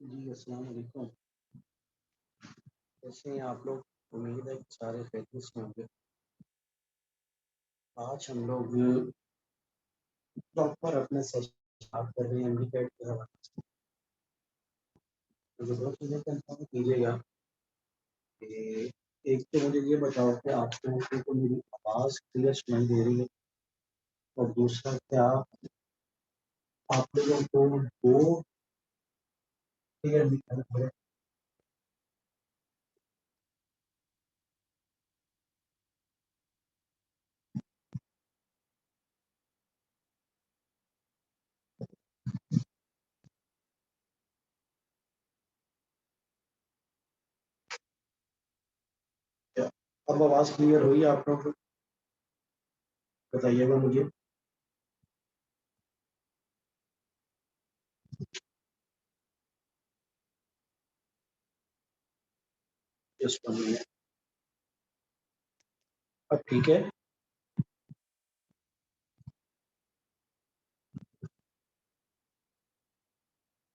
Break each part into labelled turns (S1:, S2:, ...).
S1: जी, अस्सलाम वालेकुम। कैसे हैं आप लोग? उम्मीद है कि सारे खैरियत से होंगे। आज हम लोग प्रॉपर अपने सेशन स्टार्ट कर रहे हैं एमडी कैट के हवाले से। मुझे दो चीज़ें कंफर्म कीजिएगा कि एक तो मुझे ये बताओ कि आप लोगों को मेरी आवाज़ क्लियर सुनाई दे रही है, और दूसरा क्या आप लोगों को वो क्लियर दिखाई दे रहा है? क्या अब आवाज़ क्लियर हुई आप लोगों को? बताइएगा मुझे। इस वन में अब ठीक है?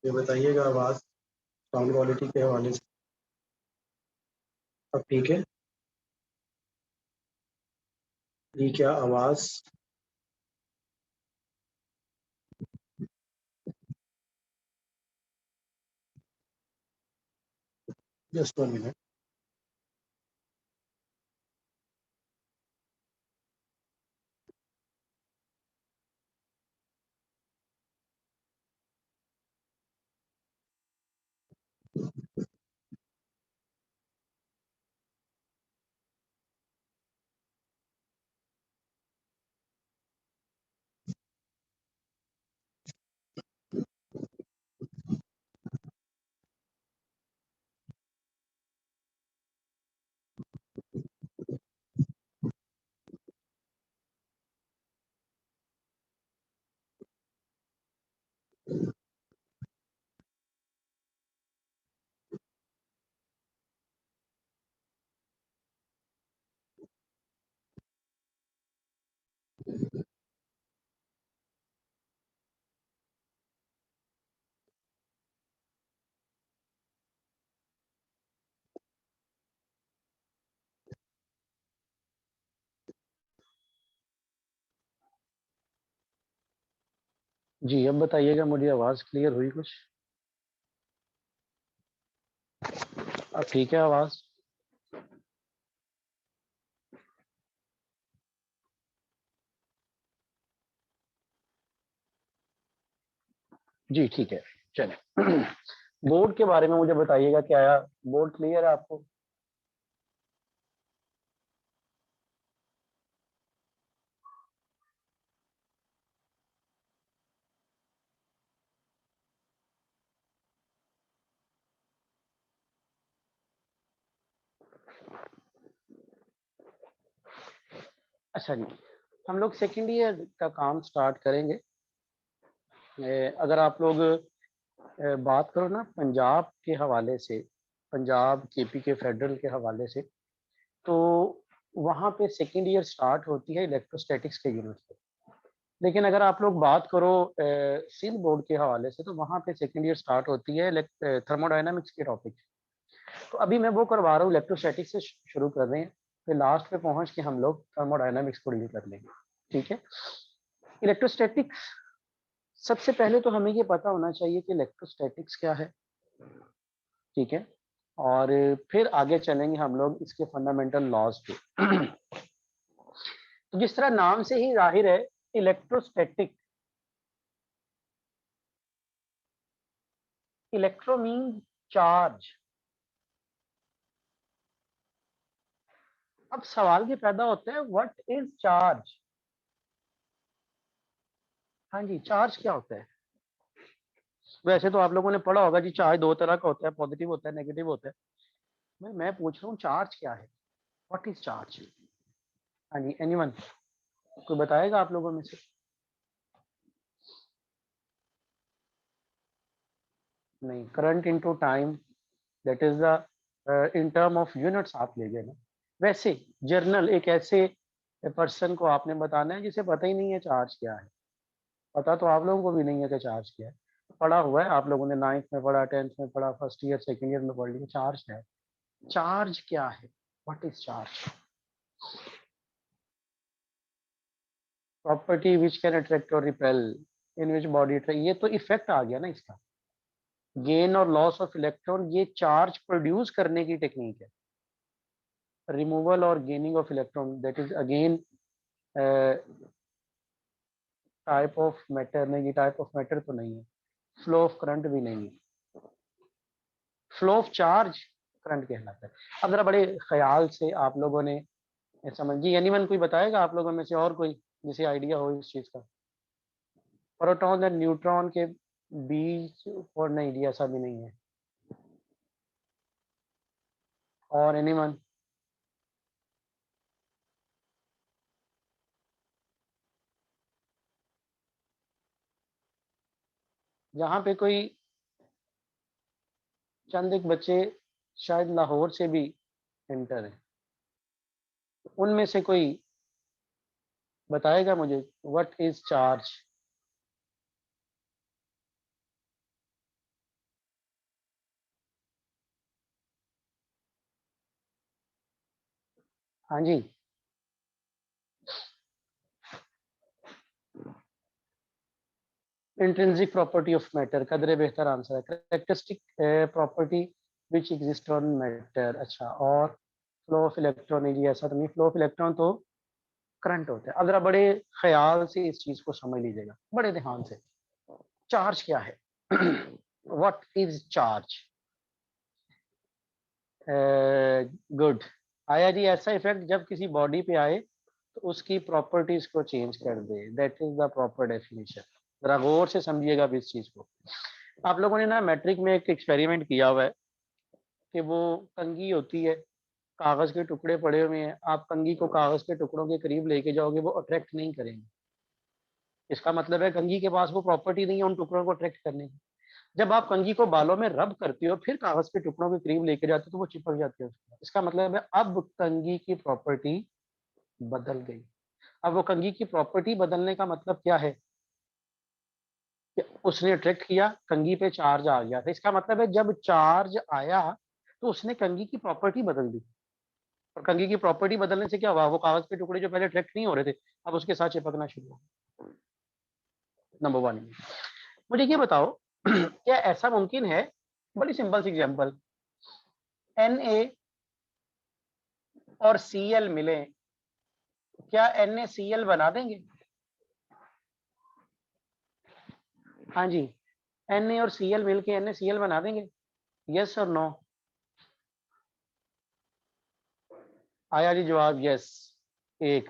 S1: ये बताइएगा आवाज़ साउंड क्वालिटी के हवाले से अब ठीक है? जी, क्या आवाज़ जस्ट वन मिनट। जी, अब बताइएगा मुझे आवाज़ क्लियर हुई कुछ? अब ठीक है आवाज़? जी, ठीक है, चलें। बोर्ड के बारे में मुझे बताइएगा, क्या बोर्ड क्लियर है आपको? अच्छा जी, हम लोग सेकंड ईयर का काम स्टार्ट करेंगे। अगर आप लोग बात करो ना पंजाब के हवाले से, पंजाब केपी के फेडरल के हवाले से, तो वहाँ पे सेकंड ईयर स्टार्ट होती है इलेक्ट्रोस्टैटिक्स के यूनिट से। लेकिन अगर आप लोग बात करो सिल बोर्ड के हवाले से, तो वहाँ पे सेकंड ईयर स्टार्ट होती है थर्मोडायनामिक्स के टॉपिक। तो अभी मैं वो करवा रहा हूँ, इलेक्ट्रोस्टैटिक्स से शुरू कर रहे हैं, फिर लास्ट पे पहुँच के हम लोग थर्मोडायनामिक्स को डील कर लेंगे। ठीक है? इलेक्ट्रोस्टैटिक्स, सबसे पहले तो हमें ये पता होना चाहिए कि इलेक्ट्रोस्टैटिक्स क्या है। ठीक है? और फिर आगे चलेंगे हम लोग इसके फंडामेंटल लॉज पे। तो जिस तरह नाम से ही जाहिर है, इलेक्ट्रोस्टैटिक, इलेक्ट्रो मीन चार्ज। अब सवाल ये पैदा होता है, व्हाट इज चार्ज? हाँ जी, चार्ज क्या होता है? वैसे तो आप लोगों ने पढ़ा होगा जी, चार्ज दो तरह का होता है, पॉजिटिव होता है, नेगेटिव होता है। मैं पूछ रहा हूँ चार्ज क्या है? What is charge? हाँ जी, एनीवन कोई बताएगा आप लोगों में से? नहीं, current into time, that is the in term of units आप ले गए ना। वैसे जर्नल एक ऐसे पर्सन को आपने बताना है जिसे पता ही नहीं है चार्ज क्या है। पता तो आप लोगों को भी नहीं है कि चार्ज क्या है। पढ़ा हुआ है, आप लोगों ने 9th में पढ़ा, 10th में पढ़ा, फर्स्ट ईयर सेकेंड ईयर में पढ़ लिया। चार्ज है, चार्ज क्या है, what is charge? Property which can attract और repel in which body attract, ये तो इफेक्ट आ गया ना इसका। गेन और लॉस ऑफ इलेक्ट्रॉन ये चार्ज प्रोड्यूस करने की टेक्निक है। रिमूवल और gaining of electron that is again type of matter. नहीं, ये टाइप ऑफ मैटर तो नहीं है। फ्लो ऑफ करंट भी नहीं है। फ्लो ऑफ चार्ज करंट कहलाता है। अब जरा बड़े ख्याल से आप लोगों ने समझिए, एनीवन कोई बताएगा आप लोगों में से और कोई जिसे आइडिया हो इस चीज का? प्रोटॉन और न्यूट्रॉन के बीच, और नहीं जी ऐसा भी नहीं है। और एनीवन? जहाँ पे कोई चंद एक बच्चे शायद लाहौर से भी एंटर है, उनमें से कोई बताएगा मुझे व्हाट इज चार्ज? हाँ जी, इंट्रिंसिक प्रॉपर्टी ऑफ मैटर, कदरे बेहतर आंसर है। Characteristic property which exist on matter. अच्छा, और फ्लो ऑफ इलेक्ट्रॉन, जी ऐसा तो नहीं, फ्लो ऑफ इलेक्ट्रॉन तो करंट होता है। अब जरा बड़े ख्याल से इस चीज को समझ लीजिएगा, बड़े ध्यान से। चार्ज क्या है? What is charge? गुड। आया जी, ऐसा इफेक्ट जब किसी बॉडी पे आए तो उसकी प्रॉपर्टीज को चेंज कर दे, that is the proper definition. जरा गौर से समझिएगा अब इस चीज को। आप लोगों ने ना मैट्रिक में एक एक्सपेरिमेंट किया हुआ है कि वो कंघी होती है, कागज के टुकड़े पड़े हुए हैं, आप कंघी को कागज के टुकड़ों के करीब लेके जाओगे, वो अट्रैक्ट नहीं करेंगे। इसका मतलब है कंघी के पास वो प्रॉपर्टी नहीं है उन टुकड़ों को अट्रैक्ट करने की। जब आप कंघी को बालों में रब करते हो फिर कागज के टुकड़ों के करीब लेके जाते हो तो वो चिपक जाती है उसके। इसका मतलब है अब कंघी की प्रॉपर्टी बदल गई। अब वो कंघी की प्रॉपर्टी बदलने का मतलब क्या है कि उसने अट्रैक्ट किया, कंघी पे चार्ज आ गया था। इसका मतलब है जब चार्ज आया तो उसने कंघी की प्रॉपर्टी बदल दी। और कंघी की प्रॉपर्टी बदलने से क्या हुआ, वो कागज के टुकड़े जो पहले अट्रैक्ट नहीं हो रहे थे अब उसके साथ चिपकना शुरू हो। Number one. मुझे ये बताओ क्या ऐसा मुमकिन है, बड़ी सिंपल सी एग्जांपल, Na और Cl मिले, क्या NaCl बना देंगे? हाँ जी, Na और Cl मिलके NaCl बना देंगे? यस और नो? आया जी जवाब यस, एक।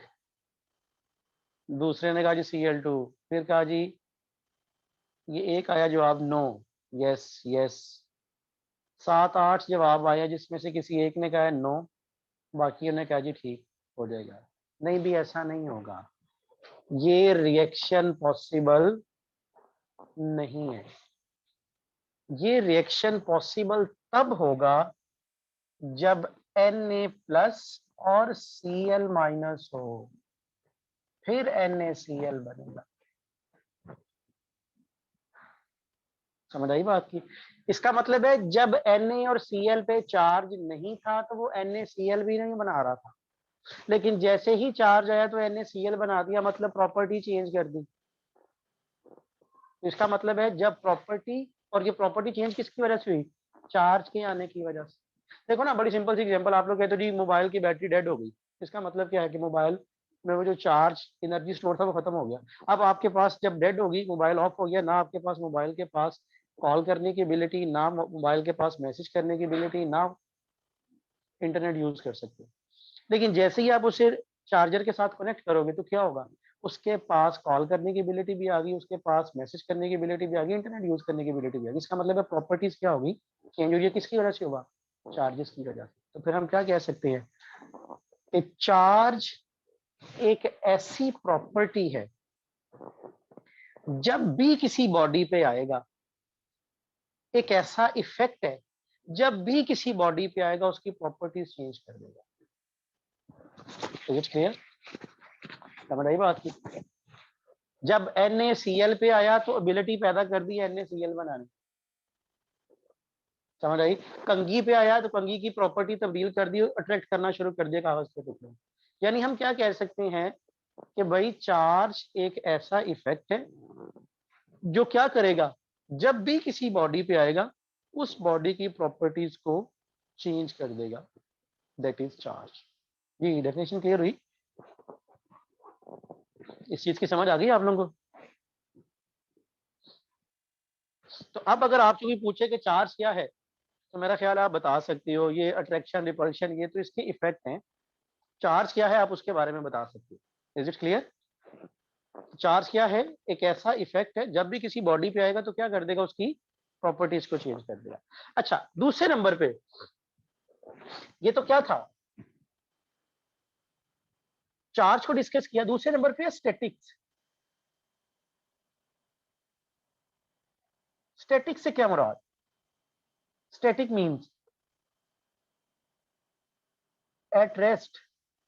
S1: दूसरे ने कहा जी Cl2, फिर कहा जी, ये एक आया जवाब नो, यस यस। 7-8 जवाब आया जिसमें से किसी एक ने कहा नो, बाकी ने कहा जी ठीक हो जाएगा। नहीं भी, ऐसा नहीं होगा, ये रिएक्शन पॉसिबल नहीं है। ये रिएक्शन पॉसिबल तब होगा जब Na प्लस और Cl माइनस हो, फिर NaCl बनेगा। समझ आई बात की? इसका मतलब है जब Na और Cl पे चार्ज नहीं था तो वो NaCl भी नहीं बना रहा था, लेकिन जैसे ही चार्ज आया तो NaCl बना दिया, मतलब प्रॉपर्टी चेंज कर दी। इसका मतलब है जब प्रॉपर्टी, और ये प्रॉपर्टी चेंज किसकी वजह से हुई? चार्ज के आने की वजह से। देखो ना, बड़ी सिंपल सी एग्जांपल, आप लोग कहते हो जी मोबाइल की बैटरी डेड हो गई। इसका मतलब क्या है कि मोबाइल में वो जो चार्ज एनर्जी स्टोर था वो खत्म हो गया। अब आपके पास जब डेड होगी, मोबाइल ऑफ हो गया ना, आपके पास मोबाइल के पास कॉल करने की एबिलिटी ना, मोबाइल के पास मैसेज करने की एबिलिटी ना, इंटरनेट यूज कर सकते हो। लेकिन जैसे ही आप उसे चार्जर के साथ कनेक्ट करोगे तो क्या होगा, उसके पास कॉल करने की एबिलिटी भी आ गई, उसके पास मैसेज करने की एबिलिटी भी आ गई, इंटरनेट यूज करने की एबिलिटी भी आ गई। इसका मतलब है प्रॉपर्टीज क्या होगी, चेंज हो रही है। किसकी वजह से होगा? चार्जेस की वजह से। तो फिर हम क्या कह सकते हैं कि चार्ज एक ऐसी प्रॉपर्टी है, जब भी किसी बॉडी पे आएगा, एक ऐसा इफेक्ट है, जब भी किसी बॉडी पे आएगा उसकी प्रॉपर्टीज चेंज कर देगा। तो क्लियर? समझ आई बात की? जब NaCl पे आया तो एबिलिटी पैदा कर दी NaCl बनाने, समझ आई। कंघी पे आया तो कंघी की प्रॉपर्टी तब्दील कर दी, अट्रैक्ट करना शुरू कर दिया कागज के टुकड़े। यानी हम क्या कह सकते हैं कि भाई चार्ज एक ऐसा इफेक्ट है जो क्या करेगा, जब भी किसी बॉडी पे आएगा उस बॉडी की प्रॉपर्टीज को चेंज कर देगा, दैट इज चार्ज। जी डेफिनेशन क्लियर हुई, इस चीज की समझ आ गई आप लोगों को। तो अब अगर आपसे भी पूछे कि चार्ज क्या है, तो मेरा ख्याल है आप बता सकती हो, ये अट्रैक्शन रिपल्शन ये तो इसके इफेक्ट हैं। चार्ज क्या है आप उसके बारे में बता सकते हो। Is it clear? चार्ज क्या है, एक ऐसा इफेक्ट है जब भी किसी बॉडी पे आएगा तो क्या कर देगा, उसकी प्रॉपर्टीज को चेंज कर देगा। अच्छा दूसरे नंबर पे, ये तो क्या था, चार्ज को डिस्कस किया। दूसरे नंबर पे स्टैटिक्स। स्टैटिक से क्या मुराद, स्टैटिक मींस एट रेस्ट।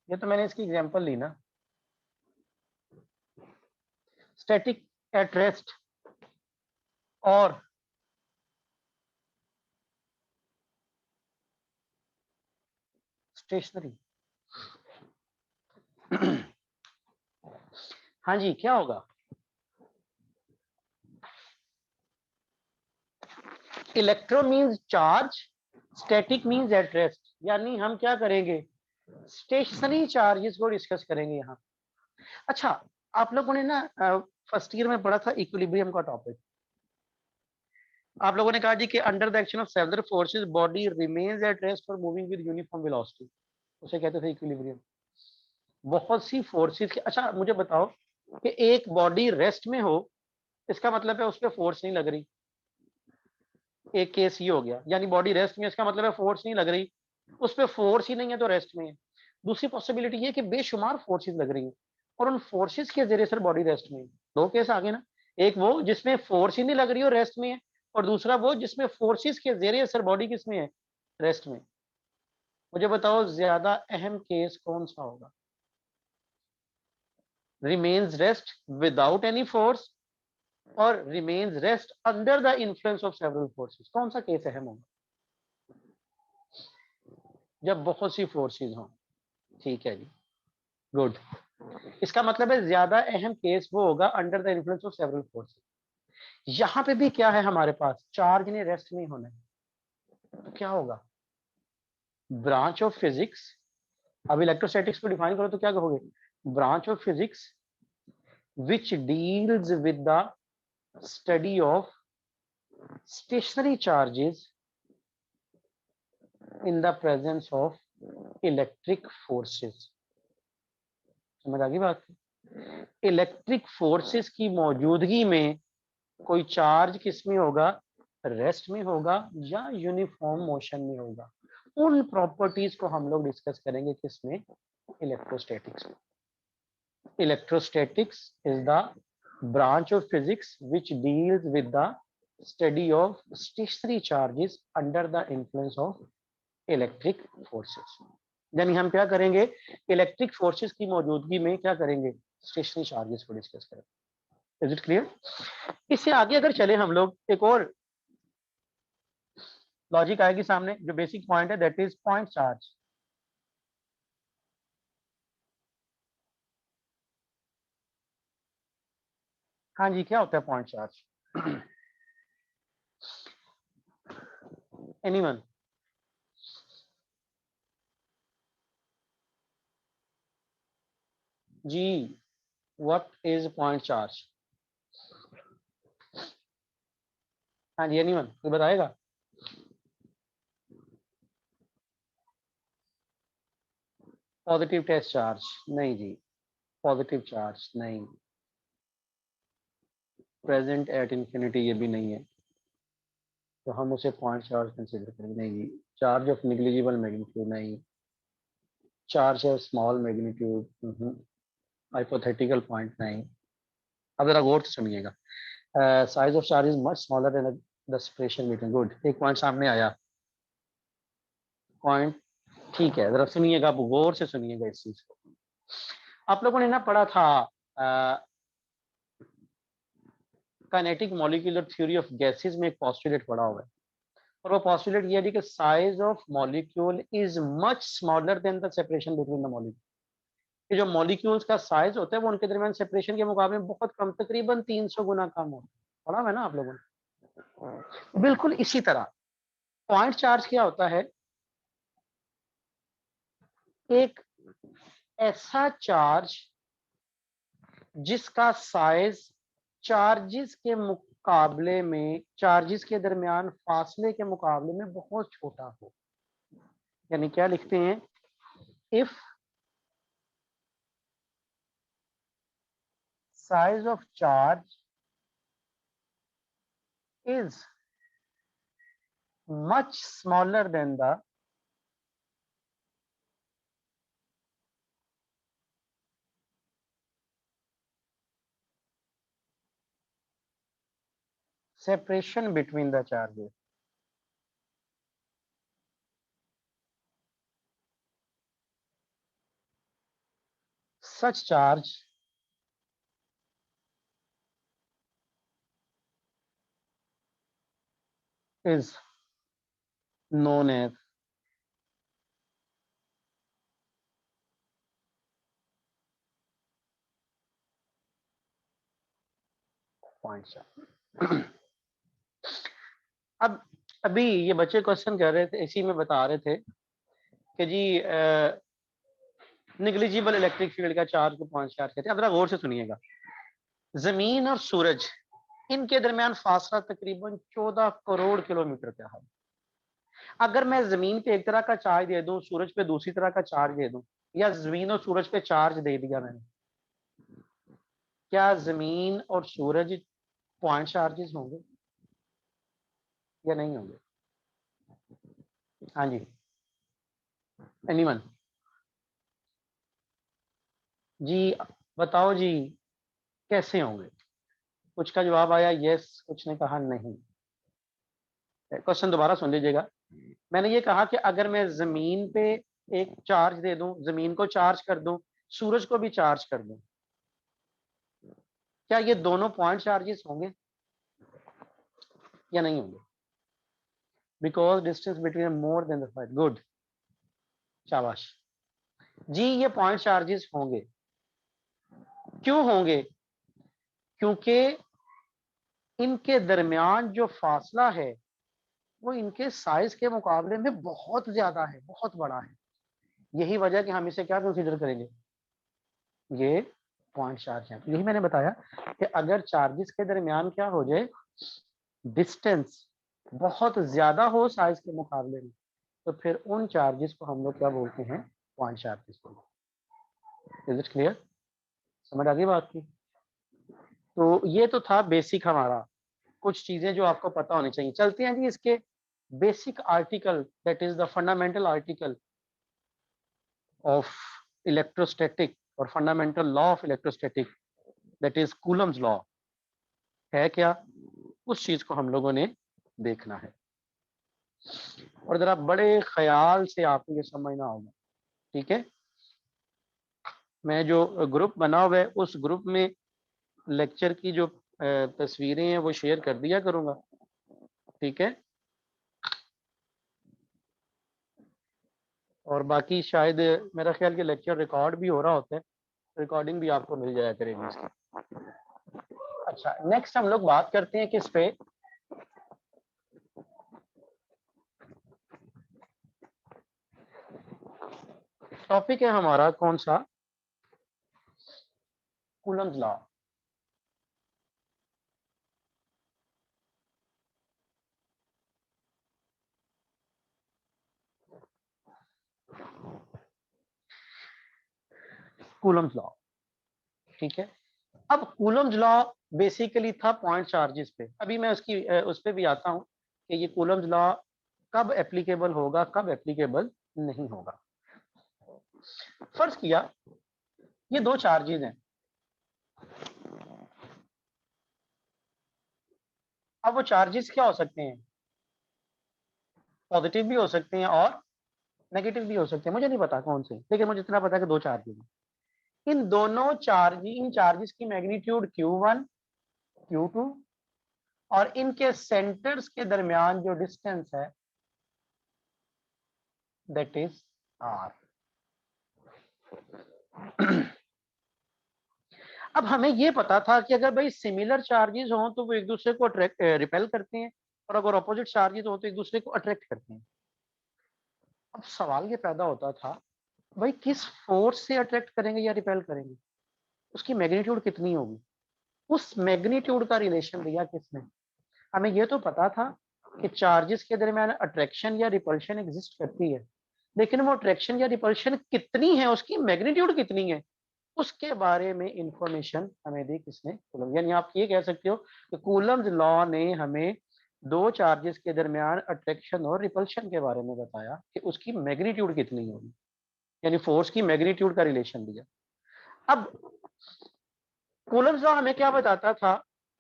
S1: ये तो मैंने इसकी एग्जांपल ली ना, स्टैटिक एट रेस्ट और स्टेशनरी। हाँ जी क्या होगा, electro means charge, static means at rest. यानी हम क्या करेंगे, स्टेशनरी चार्जेस को डिस्कस करेंगे यहाँ। अच्छा आप लोगों ने ना फर्स्ट ईयर में पढ़ा था इक्विलिब्रियम का टॉपिक। आप लोगों ने कहा जी कि under the action of several forces body remains at rest for moving with uniform velocity, उसे कहते थे इक्विलिब्रियम। बहुत सी फोर्सेस के, अच्छा मुझे बताओ कि एक बॉडी रेस्ट में हो, इसका मतलब है उस पर फोर्स नहीं लग रही। एक केस ये हो गया, यानी बॉडी रेस्ट में, इसका मतलब है फोर्स नहीं लग रही, उस पर फोर्स ही नहीं है तो रेस्ट में है। दूसरी पॉसिबिलिटी ये कि बेशुमार फोर्सेस लग रही हैं और उन फोर्सेस के जरिए सर बॉडी रेस्ट में है। दो केस आ गए ना, एक वो जिसमें फोर्स ही नहीं लग रही और रेस्ट में है, और दूसरा वो जिसमें फोर्सेस के जरिए सर बॉडी किस में है, रेस्ट में। मुझे बताओ ज्यादा अहम केस कौन सा होगा, remains rest without any force और remains rest under the influence of several forces, कौन सा केस अहम होगा? जब बहुत सी फोर्सेस हों। ठीक है जी, गुड। इसका मतलब है ज्यादा अहम केस वो होगा under the influence of several forces. यहां पे भी क्या है हमारे पास, चार्ज ने रेस्ट नहीं होना है, तो क्या होगा, ब्रांच ऑफ फिजिक्स। अब इलेक्ट्रोस्टैटिक्स को डिफाइन करो तो क्या कहोगे, branch of physics which deals with the study of stationary charges in the presence of electric forces. समझ आ गई बात? इलेक्ट्रिक फोर्सेस की मौजूदगी में कोई चार्ज किस में होगा, रेस्ट में होगा या यूनिफॉर्म मोशन में होगा। उन प्रॉपर्टीज को हम लोग डिस्कस करेंगे किसमें, इलेक्ट्रोस्टैटिक्स में। Electrostatics is the branch of physics which deals with the study of stationary charges under the influence of electric forces। यानी हम क्या करेंगे, इलेक्ट्रिक फोर्सेस की मौजूदगी में क्या करेंगे, स्टेशनरी चार्जेस को डिस्कस करेंगे। Is it clear? इससे आगे अगर चले हम लोग, एक और लॉजिक आएगी सामने जो बेसिक पॉइंट है, दैट इज पॉइंट चार्ज। हाँ जी क्या होता है पॉइंट चार्ज, एनीवन? जी व्हाट इज पॉइंट चार्ज? हाँ जी एनीवन कोई बताएगा? Positive test charge? नहीं जी, पॉजिटिव चार्ज नहीं। प्रेजेंट एट इंफिनिटी ये भी नहीं है, तो हम उसे पॉइंट चार्ज कंसीडर करेंगे नहीं जी। चार्ज ऑफ निग्लिजिबल मैग्नीट्यूड नहीं, charge of small magnitude hypothetical point नहीं। अब जरा गौर से सुनिएगा, size of charge is much smaller than the separation metre. Good, एक पॉइंट सामने आया, पॉइंट ठीक है, जरा सुनिएगा, आप गौर से सुनिएगा इस चीज को। आप लोगों ने ना पढ़ा था kinetic molecular theory of gases में एक पॉस्टुलेट पढ़ा हुआ है, और वो पॉस्टुलेट ये है कि size of molecule is much smaller than the separation between the molecule. कि जो मॉलिक्यूल्स का साइज होता है वो उनके दरमियान सेपरेशन के मुकाबले में बहुत कम, तकरीबन 300 गुना कम होता है। पढ़ा हुआ है ना आप लोगों ने? बिल्कुल इसी तरह पॉइंट चार्ज क्या होता है? एक ऐसा चार्ज जिसका साइज चार्जेस के मुकाबले में, चार्जेस के दरमियान फासले के मुकाबले में बहुत छोटा हो। यानी क्या लिखते हैं? If size of charge is much smaller than the separation between the charges, such charge is known as point charge। अब अभी ये बच्चे क्वेश्चन कर रहे थे, इसी में बता रहे थे कि जी निग्लिजिबल इलेक्ट्रिक फील्ड का चार्ज को पॉइंट चार्ज कहते हैं। अब जरा गौर से सुनिएगा, जमीन और सूरज, इनके दरमियान फासला तकरीबन 14 करोड़ किलोमीटर का है। अगर मैं जमीन पे एक तरह का चार्ज दे दूं, सूरज पे दूसरी तरह का चार्ज दे दूं, या जमीन और सूरज पे चार्ज दे दिया मैंने, क्या जमीन और सूरज पॉइंट चार्जेस होंगे या नहीं होंगे? हाँ जी, एनीवन? जी बताओ जी, कैसे होंगे? कुछ का जवाब आया यस, कुछ ने कहा नहीं। क्वेश्चन दोबारा सुन लीजिएगा। मैंने ये कहा कि अगर मैं जमीन पे एक चार्ज दे दूं, जमीन को चार्ज कर दूं, सूरज को भी चार्ज कर दूं, क्या ये दोनों पॉइंट चार्जेस होंगे या नहीं होंगे? Because distance between more than the five. Good, शाबाश जी, ये पॉइंट चार्जेस होंगे। क्यों होंगे? क्योंकि इनके दरमियान जो फासला है वो इनके साइज के मुकाबले में बहुत ज्यादा है, बहुत बड़ा है। यही वजह कि हम इसे क्या कंसीडर करेंगे, ये पॉइंट चार्ज है। यही मैंने बताया कि अगर चार्जेस के दरमियान क्या हो जाए, डिस्टेंस बहुत ज्यादा हो साइज के मुकाबले में, तो फिर उन चार्जेस को हम लोग क्या बोलते हैं, पॉइंट चार्जेस बोलते हैं। Is it clear? समझ आ गई बात की? तो ये तो था बेसिक हमारा, कुछ चीजें जो आपको पता होनी चाहिए। चलते हैं जी इसके basic article, that is the fundamental article of electrostatic और fundamental law of electrostatic, that is Coulomb's law. है क्या? उस चीज को हम लोगों ने देखना है, और जरा बड़े ख्याल से आपको ये समझना होगा। ठीक है? मैं जो ग्रुप बना हुआ है उस ग्रुप में लेक्चर की जो तस्वीरें हैं वो शेयर कर दिया करूंगा। ठीक है? और बाकी शायद मेरा ख्याल कि लेक्चर रिकॉर्ड भी हो रहा होता है, रिकॉर्डिंग भी आपको मिल जाया करेगी इसकी। अच्छा, नेक्स्ट हम लोग बात करते हैं किस पे? टॉपिक है हमारा कौन सा? Coulomb's law. कूलम्स लॉ, ठीक है? अब कूलम्स लॉ बेसिकली था पॉइंट चार्जेस पे। अभी मैं उसकी उस पे भी आता हूं कि ये कूलम्स लॉ कब एप्लीकेबल होगा, कब एप्लीकेबल नहीं होगा। फर्ज किया ये दो चार्जेस हैं, अब वो चार्जेस क्या हो सकते हैं? पॉजिटिव भी हो सकते हैं और नेगेटिव भी हो सकते हैं। मुझे नहीं पता कौन से, लेकिन मुझे इतना पता है कि दो चार्जेस हैं। इन दोनों चार्ज, इन चार्जेस की मैग्नीट्यूड Q1 Q2 और इनके सेंटर्स के दरमियान जो डिस्टेंस है दैट इज आर। अब हमें ये पता था कि अगर भाई सिमिलर चार्जेस हों तो वो एक दूसरे को अट्रैक्ट रिपेल करते हैं, और अगर अपोजिट चार्जेस हो तो एक दूसरे को अट्रैक्ट करते हैं। अब सवाल ये पैदा होता था, भाई किस फोर्स से अट्रैक्ट करेंगे या रिपेल करेंगे, उसकी मैग्नीट्यूड कितनी होगी, उस मैग्नीट्यूड का रिलेशन दिया किसने। हमें ये तो पता था कि चार्जेस के दरमियान अट्रैक्शन या रिपल्शन एग्जिस्ट करती है, लेकिन वो अट्रैक्शन या रिपल्शन कितनी है, उसकी मैग्नीट्यूड कितनी है, उसके बारे में इंफॉर्मेशन हमें दी किसने, कूलम। यानी आप ये कह सकते हो कि कूलम्स लॉ ने हमें दो चार्जेस के दरमियान अट्रैक्शन और रिपल्शन के बारे में बताया कि उसकी मैग्नीट्यूड कितनी होगी, यानी फोर्स की मैग्नीट्यूड का रिलेशन दिया। अब कूलम्स लॉ हमें क्या बताता था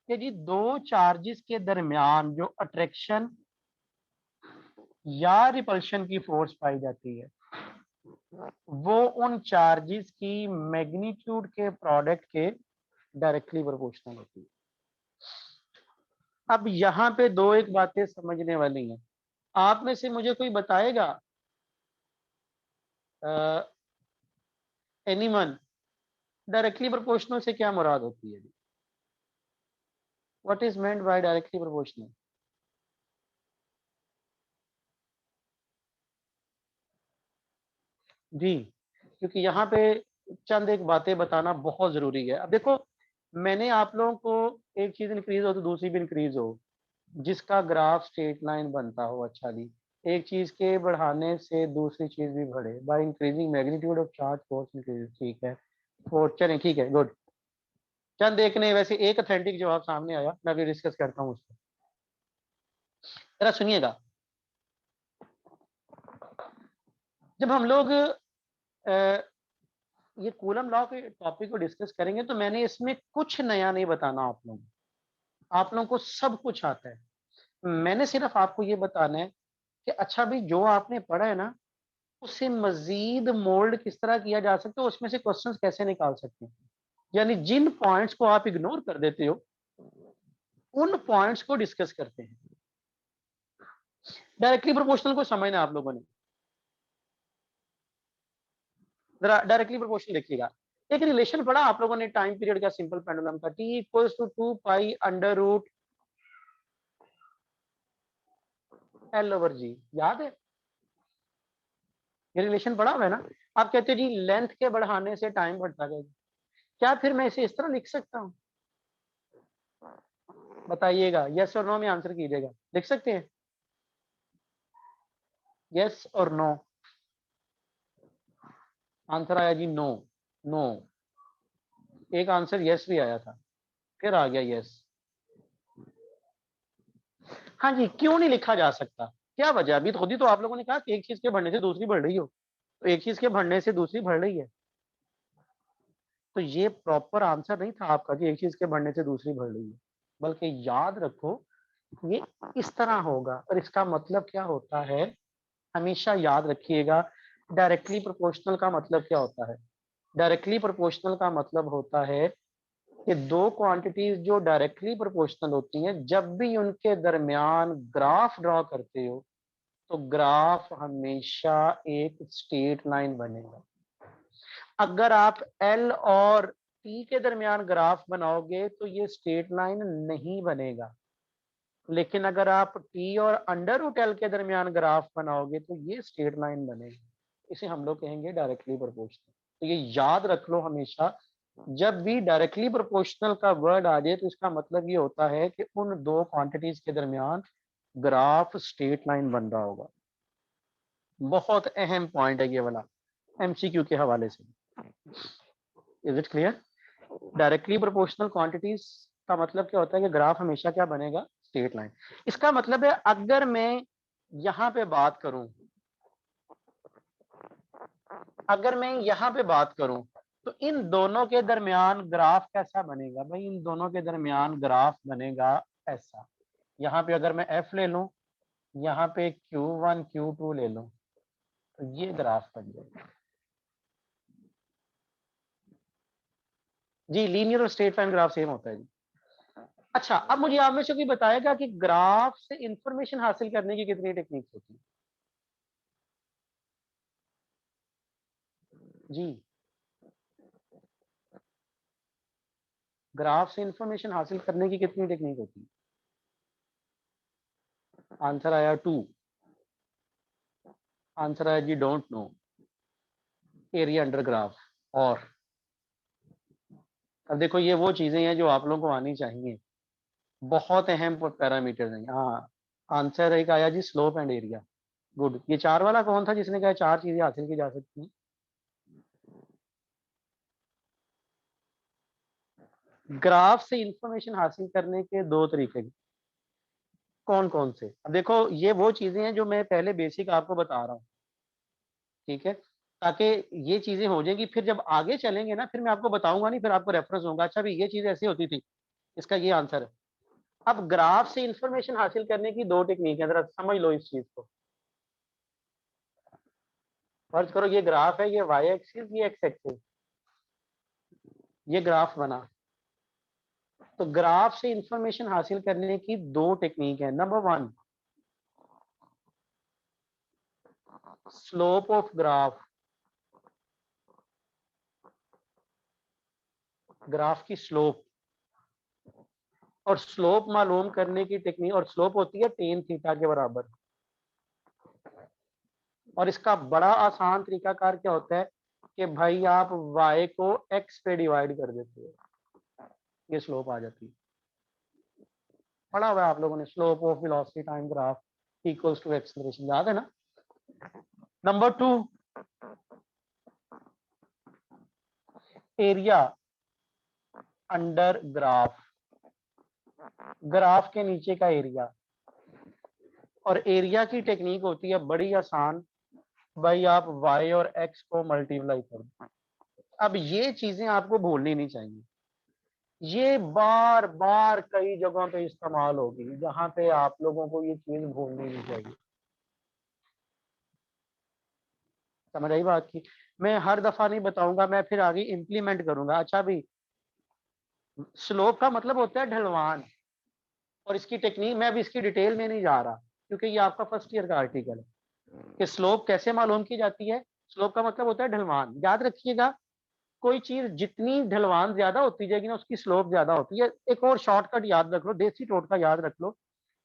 S1: कि जी दो चार्जेस के दरमियान जो अट्रैक्शन या रिपल्शन की फोर्स पाई जाती है वो उन चार्जेस की मैग्नीट्यूड के प्रोडक्ट के डायरेक्टली प्रोपोर्शनल होती है। अब यहाँ पे दो एक बातें समझने वाली हैं। आप में से मुझे कोई बताएगा एनीवन डायरेक्टली प्रोपोर्शनल से क्या मुराद होती है? What is meant by directly proportional? जी, क्योंकि यहाँ पे चंद एक बातें बताना बहुत जरूरी है। अब देखो, मैंने आप लोगों को एक चीज इंक्रीज हो तो दूसरी भी इंक्रीज हो, जिसका ग्राफ स्ट्रेट लाइन बनता हो। अच्छा जी, एक चीज के बढ़ाने से दूसरी चीज भी बढ़े, by increasing magnitude of charge force increase. ठीक है, फोर्स चलें, ठीक है, गुड। चंद एक ने वैसे एक अथेंटिक जवाब सामने आया, मैं भी डिस्कस करता हूँ उसको, जरा सुनिएगा। जब हम लोग ये कूलम लॉ के टॉपिक को डिस्कस करेंगे तो मैंने इसमें कुछ नया नहीं बताना आप लोगों को, आप लोगों को सब कुछ आता है। मैंने सिर्फ आपको ये बताना है कि अच्छा भाई जो आपने पढ़ा है ना, उससे मजीद मोल्ड किस तरह किया जा सकता है, उसमें से क्वेश्चंस कैसे निकाल सकते हैं। यानी जिन पॉइंट्स को आप इग्नोर कर देते हो उन पॉइंट्स को डिस्कस करते हैं। डायरेक्टली प्रोपोर्शनल को समझना आप लोगों ने, जरा डायरेक्टली प्रोपोर्शनल देखिएगा। एक रिलेशन पढ़ा आप लोगों ने टाइम पीरियड का, सिंपल पेंडुलम का, T equals to 2 pi under root L over g, याद है? ये रिलेशन पढ़ा हुआ है ना? आप कहते हो जी लेंथ के बढ़ाने से टाइम बढ़ता गया, क्या फिर मैं इसे इस तरह लिख सकता हूँ? बताइएगा, यस और नो में आंसर कीजिएगा। लिख सकते हैं यस और नो? आंसर आया जी नो। नो, एक आंसर यस भी आया था, फिर आ गया यस। हाँ जी, क्यों नहीं लिखा जा सकता? क्या वजह? अभी तो खुद ही तो आप लोगों ने कहा कि एक चीज के बढ़ने से दूसरी बढ़ रही हो, तो एक चीज के बढ़ने से दूसरी बढ़ रही है, तो ये प्रॉपर आंसर नहीं था आपका कि एक चीज के बढ़ने से दूसरी बढ़ रही है, बल्कि याद रखो ये इस तरह होगा। और इसका मतलब क्या होता है, हमेशा याद रखिएगा, डायरेक्टली प्रोपोर्शनल का मतलब क्या होता है? डायरेक्टली प्रोपोर्शनल का मतलब होता है कि दो क्वांटिटीज जो डायरेक्टली प्रोपोर्शनल होती हैं, जब भी उनके दरमियान ग्राफ ड्रॉ करते हो तो ग्राफ हमेशा एक स्ट्रेट लाइन बनेगा। अगर आप एल और टी के दरमियान ग्राफ बनाओगे तो ये स्ट्रेट लाइन नहीं बनेगा, लेकिन अगर आप टी और अंडर रूट एल के दरमियान ग्राफ बनाओगे तो ये स्ट्रेट लाइन बनेगी। इसे हम लोग कहेंगे डायरेक्टली प्रोपोर्शनल। तो ये याद रख लो हमेशा, जब भी डायरेक्टली प्रोपोर्शनल का वर्ड आ जाए तो इसका मतलब ये होता है कि उन दो क्वांटिटीज के दरमियान ग्राफ स्ट्रेट लाइन बन रहा होगा। बहुत अहम पॉइंट है ये वाला, एमसीक्यू के हवाले से। Is it clear? Directly proportional quantities का मतलब क्या होता है कि ग्राफ हमेशा क्या बनेगा? Straight line. इसका मतलब है अगर मैं यहाँ पे बात करूं, अगर मैं यहाँ पे बात करूं तो इन दोनों के दरमियान ग्राफ कैसा बनेगा? भाई इन दोनों के दरमियान ग्राफ बनेगा ऐसा। यहाँ पे अगर मैं एफ ले लूं, यहाँ पे Q1 Q2 ले लूं, तो ये ग्राफ बन जाएगा। जी लीनियर और स्ट्रेट लाइन ग्राफ सेम होता है जी। अच्छा, अब मुझे आप में से कोई बताएगा कि ग्राफ से इंफॉर्मेशन हासिल करने की कितनी टेक्निक्स होती है? जी, ग्राफ से इंफॉर्मेशन हासिल करने की कितनी टेक्निक होती है? आंसर आया 2। आंसर आया जी don't know, area under graph. और अब देखो ये वो चीजें हैं जो आप लोगों को आनी चाहिए, बहुत अहम पैरामीटर्स हैं। हाँ, आंसर एक आया जी स्लोप एंड एरिया। गुड। ये 4 वाला कौन था जिसने कहा 4 चीजें हासिल की जा सकती हैं? ग्राफ से इंफॉर्मेशन हासिल करने के 2 तरीके हैं। कौन कौन से? अब देखो ये वो चीजें हैं जो मैं पहले बेसिक आपको बता रहा हूँ, ठीक है, ताकि ये चीजें हो जाएंगी, फिर जब आगे चलेंगे ना फिर मैं आपको बताऊंगा नहीं, फिर आपको रेफरेंस होगा, अच्छा भी ये चीज ऐसी होती थी, इसका ये आंसर है। अब ग्राफ से इंफॉर्मेशन हासिल करने की 2 टेक्निक है, जरा समझ लो इस चीज को। फर्ज करो ये ग्राफ है, ये वाई एक्सिस, ये एक्स एक्सिस, ये ग्राफ बना। तो ग्राफ से इंफॉर्मेशन हासिल करने की 2 टेक्निक है। Number 1, slope of graph, graph की स्लोप, और स्लोप मालूम करने की टेक्निक, और स्लोप होती है टेन थीटा के बराबर। और इसका बड़ा आसान तरीकाकार क्या होता है कि भाई आप y को x पे डिवाइड कर देते हो, ये स्लोप आ जाती है। पढ़ा हुआ है आप लोगों ने, slope of velocity time graph equals to acceleration, याद है ना? Number 2, area under graph, graph के नीचे का एरिया। और एरिया की टेक्निक होती है बड़ी आसान, भाई आप y और x को मल्टीप्लाई कर दो। अब ये चीजें आपको भूलनी नहीं चाहिए, ये बार बार कई जगहों पे इस्तेमाल होगी, जहां पे आप लोगों को ये चीज भूलनी नहीं चाहिए। समझ आई बात की? मैं हर दफा नहीं बताऊंगा, मैं फिर आगे इंप्लीमेंट करूंगा। अच्छा भी, स्लोप का मतलब होता है ढलवान, और इसकी टेक्निक मैं अभी इसकी डिटेल में नहीं जा रहा, क्योंकि ये आपका फर्स्ट ईयर का आर्टिकल है कि स्लोप कैसे मालूम की जाती है। स्लोप का मतलब होता है ढलवान, याद रखिएगा। कोई चीज जितनी ढलवान ज्यादा होती जाएगी ना, उसकी स्लोप ज्यादा होती है। एक और शॉर्टकट याद रख लो, देसी टोटका याद रख लो,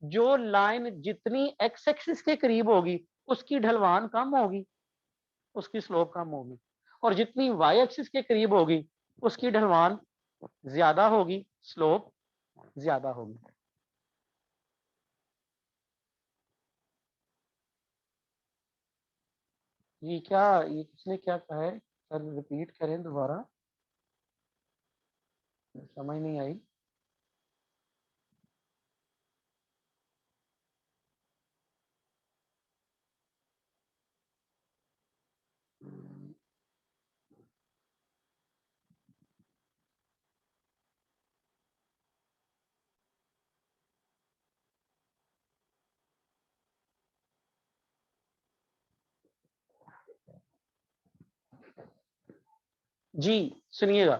S1: जो लाइन जितनी एक्स एक्सिस के करीब होगी उसकी ढलवान कम होगी, उसकी स्लोप कम होगी। और जितनी वाई एक्सिस के करीब होगी उसकी ढलवान ज्यादा होगी, स्लोप ज्यादा होगी। ये क्या, ये किसने क्या कहा है सर? रिपीट करें दोबारा, समझ नहीं आई। जी सुनिएगा,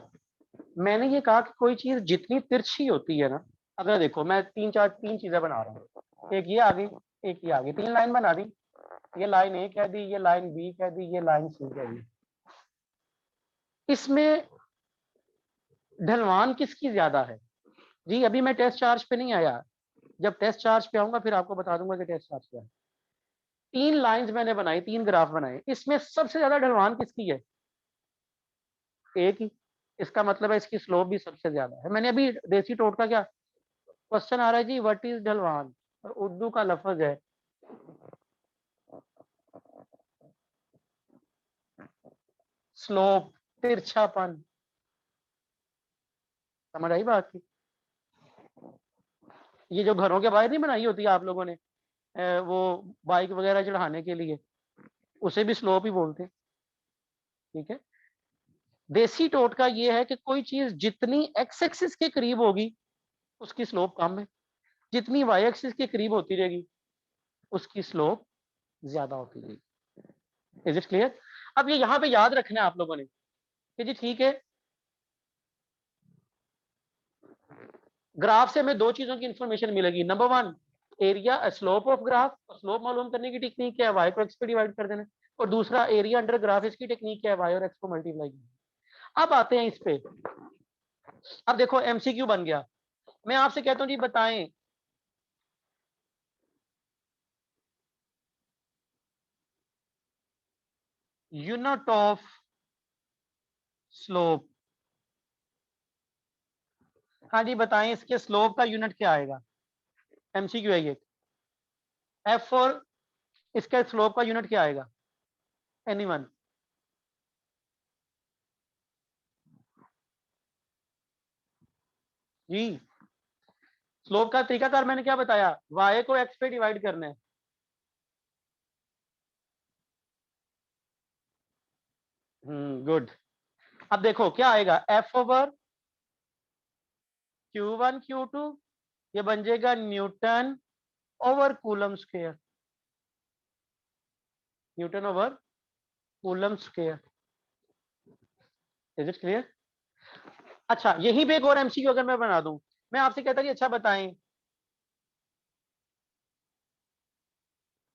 S1: मैंने ये कहा कि कोई चीज जितनी तिरछी होती है ना, अगर देखो मैं तीन चीजें बना रहा हूँ, एक ये आ गई, एक ये आ गई, 3 लाइन बना दी। ये लाइन ए कह दी, ये लाइन बी कह दी, ये लाइन सी कह दी। इसमें ढलवान किसकी ज्यादा है? जी अभी मैं टेस्ट चार्ज पे नहीं आया, जब टेस्ट चार्ज पे आऊंगा फिर आपको बता दूंगा कि टेस्ट चार्ज क्या है। 3 लाइंस मैंने बनाई, 3 ग्राफ बनाए, इसमें सबसे ज्यादा ढलवान किसकी है? एक ही। इसका मतलब है इसकी स्लोप भी सबसे ज्यादा है। मैंने अभी देसी टोटका क्या क्वेश्चन आ रहा है जी, व्हाट इज ढलवान, और उर्दू का लफ्ज है स्लोप, तिरछापन। समझ आई बात की? ये जो घरों के बाहर नहीं बनाई होती आप लोगों ने, वो बाइक वगैरह चढ़ाने के लिए, उसे भी स्लोप ही बोलते हैं, ठीक है। देसी टोटका ये है कि कोई चीज जितनी एक्स एक्सिस के करीब होगी उसकी स्लोप कम है, जितनी वाई एक्सिस के करीब होती रहेगी उसकी स्लोप ज्यादा होती रहेगी। Is it clear? अब ये यहाँ पे याद रखना है आप लोगों ने कि जी ठीक है, ग्राफ से हमें दो चीजों की इंफॉर्मेशन मिलेगी। Number one, area slope of graph, slope मालूम करने की टेक्निक क्या है, वाई को एक्स पे डिवाइड कर देना। और दूसरा एरिया अंडर ग्राफ, इसकी टेक्निक क्या है, वाई और एक्स को मल्टीप्लाई करना। अब आते हैं इस पे। अब देखो एमसीक्यू बन गया। मैं आपसे कहता हूं जी बताएं यूनिट ऑफ स्लोप। हाँ जी बताएं इसके स्लोप का यूनिट क्या आएगा। एमसीक्यू है ये। एफ और इसके स्लोप का यूनिट क्या आएगा, एनीवन। जी स्लोप का तरीकाकार मैंने क्या बताया, वाई को एक्स पे डिवाइड करना है। गुड। अब देखो क्या आएगा, एफ ओवर Q1 Q2, ये बन जाएगा Newton over coulomb square. Newton over coulomb square. Is it clear. अच्छा यही पे एक और एमसीक्यू अगर मैं बना दूं, मैं आपसे कहता कि अच्छा बताएं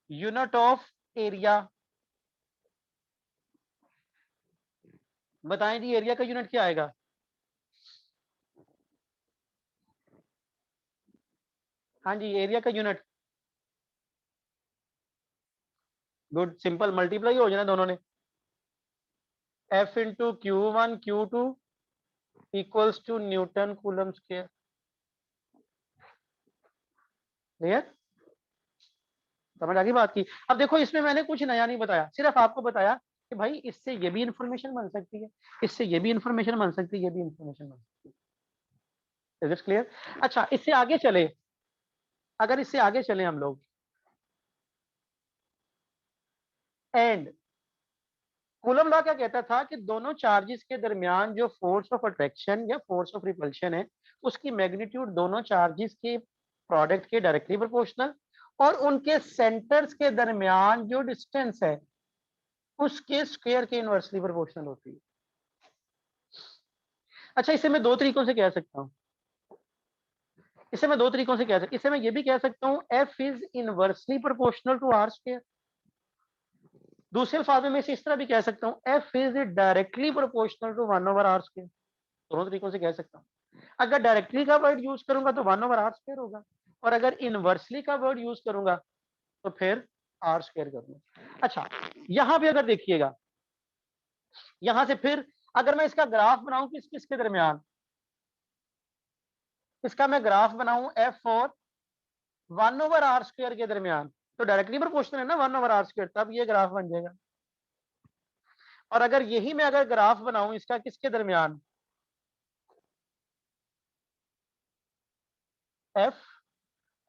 S1: यूनिट ऑफ एरिया। बताएं जी एरिया का यूनिट क्या आएगा। हाँ जी एरिया का यूनिट, गुड सिंपल, मल्टीप्लाई हो जाना दोनों ने। F into Q1 Q2 equals to newton coulomb square. Clear, समझ आ गई बात की। अब देखो इसमें मैंने कुछ नया नहीं बताया, सिर्फ आपको बताया कि भाई इससे ये भी इंफॉर्मेशन बन सकती है, इससे ये भी इंफॉर्मेशन बन सकती है, ये भी इंफॉर्मेशन बन सकती है। Is it clear. अच्छा इससे आगे चले, अगर इससे आगे चले हम लोग, एंड कूलम लॉ क्या कहता था कि दोनों चार्जेस के दरमियान जो फोर्स ऑफ अट्रैक्शन या फोर्स ऑफ रिपल्शन है, उसकी मैग्नीट्यूड दोनों चार्जेस के प्रोडक्ट के डायरेक्टली प्रोपोर्शनल, और उनके सेंटर्स के दरमियान जो डिस्टेंस है उसके स्क्वायर के इनवर्सली प्रोपोर्शनल होती है। अच्छा इसे मैं दो तरीकों से कह सकता हूँ, इसे मैं दो तरीकों से कह सकता, इसे मैं ये भी कह सकता हूँ F is inversely proportional to R square. दूसरे अल्फाज में इसे इस तरह भी कह सकता हूँ F is directly proportional to 1/r²। दोनों तरीकों से कह सकता हूँ। अगर डायरेक्टली का वर्ड यूज करूंगा तो 1/r² होगा, और अगर इनवर्सली का वर्ड यूज करूंगा तो फिर r² करूंगा। अच्छा यहां पे अगर देखिएगा, यहां से फिर अगर मैं इसका ग्राफ बनाऊं किस किस के दरमियान, इसका मैं ग्राफ बनाऊं एफ और 1/r² के दरमियान, तो डायरेक्टली प्रोपोर्शनल है ना 1/r², तब ये ग्राफ बन जाएगा। और अगर यही मैं अगर ग्राफ बनाऊं इसका किसके दरमियान, एफ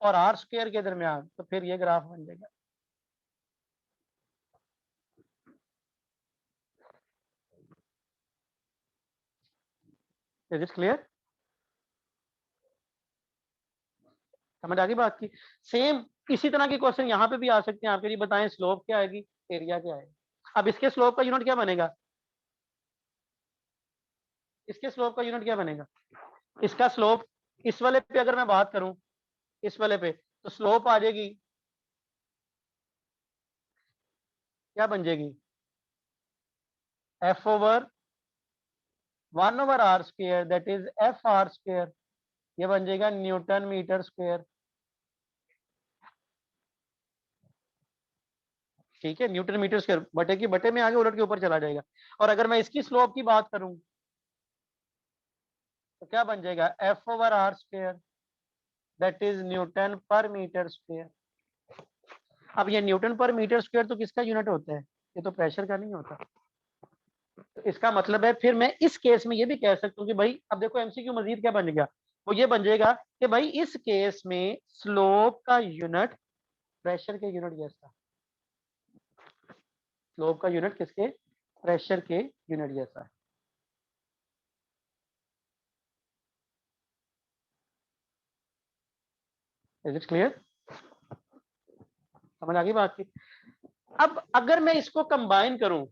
S1: और r² के दरमियान, तो फिर ये ग्राफ बन जाएगा। इज इट क्लियर, समझ आ गई बात की। सेम इसी तरह के क्वेश्चन यहाँ पे भी आ सकते हैं आपके लिए। बताएं स्लोप क्या आएगी, एरिया क्या आएगा। अब इसके स्लोप का यूनिट क्या बनेगा, इसके स्लोप का यूनिट क्या बनेगा, इसका स्लोप, इस वाले पे अगर मैं बात करूं, इस वाले पे तो स्लोप आ जाएगी, क्या बन जाएगी, F over 1/r², that is FR²। ये बन जाएगा न्यूटन मीटर स्क्वायर। ठीक है, न्यूटन मीटर स्क्वायर बटे की बटे में आगे उलट के ऊपर चला जाएगा। और अगर मैं इसकी स्लोप की बात करूं तो क्या बन जाएगा, F/r², दैट इज न्यूटन पर मीटर स्क्वायर। अब ये न्यूटन पर मीटर स्क्वायर तो किसका यूनिट होता है, ये तो प्रेशर का नहीं होता। तो इसका मतलब है फिर मैं इस केस में ये भी कह सकता हूँ कि भाई अब देखो एमसीक्यू मजीद क्या बन गया, वो ये बन जाएगा कि भाई इस केस में स्लोप का यूनिट प्रेशर के यूनिट जैसा, स्लोप का यूनिट किसके, प्रेशर के यूनिट जैसा है। इज इट क्लियर, समझ आ गई बात की। अब अगर मैं इसको कंबाइन करूं,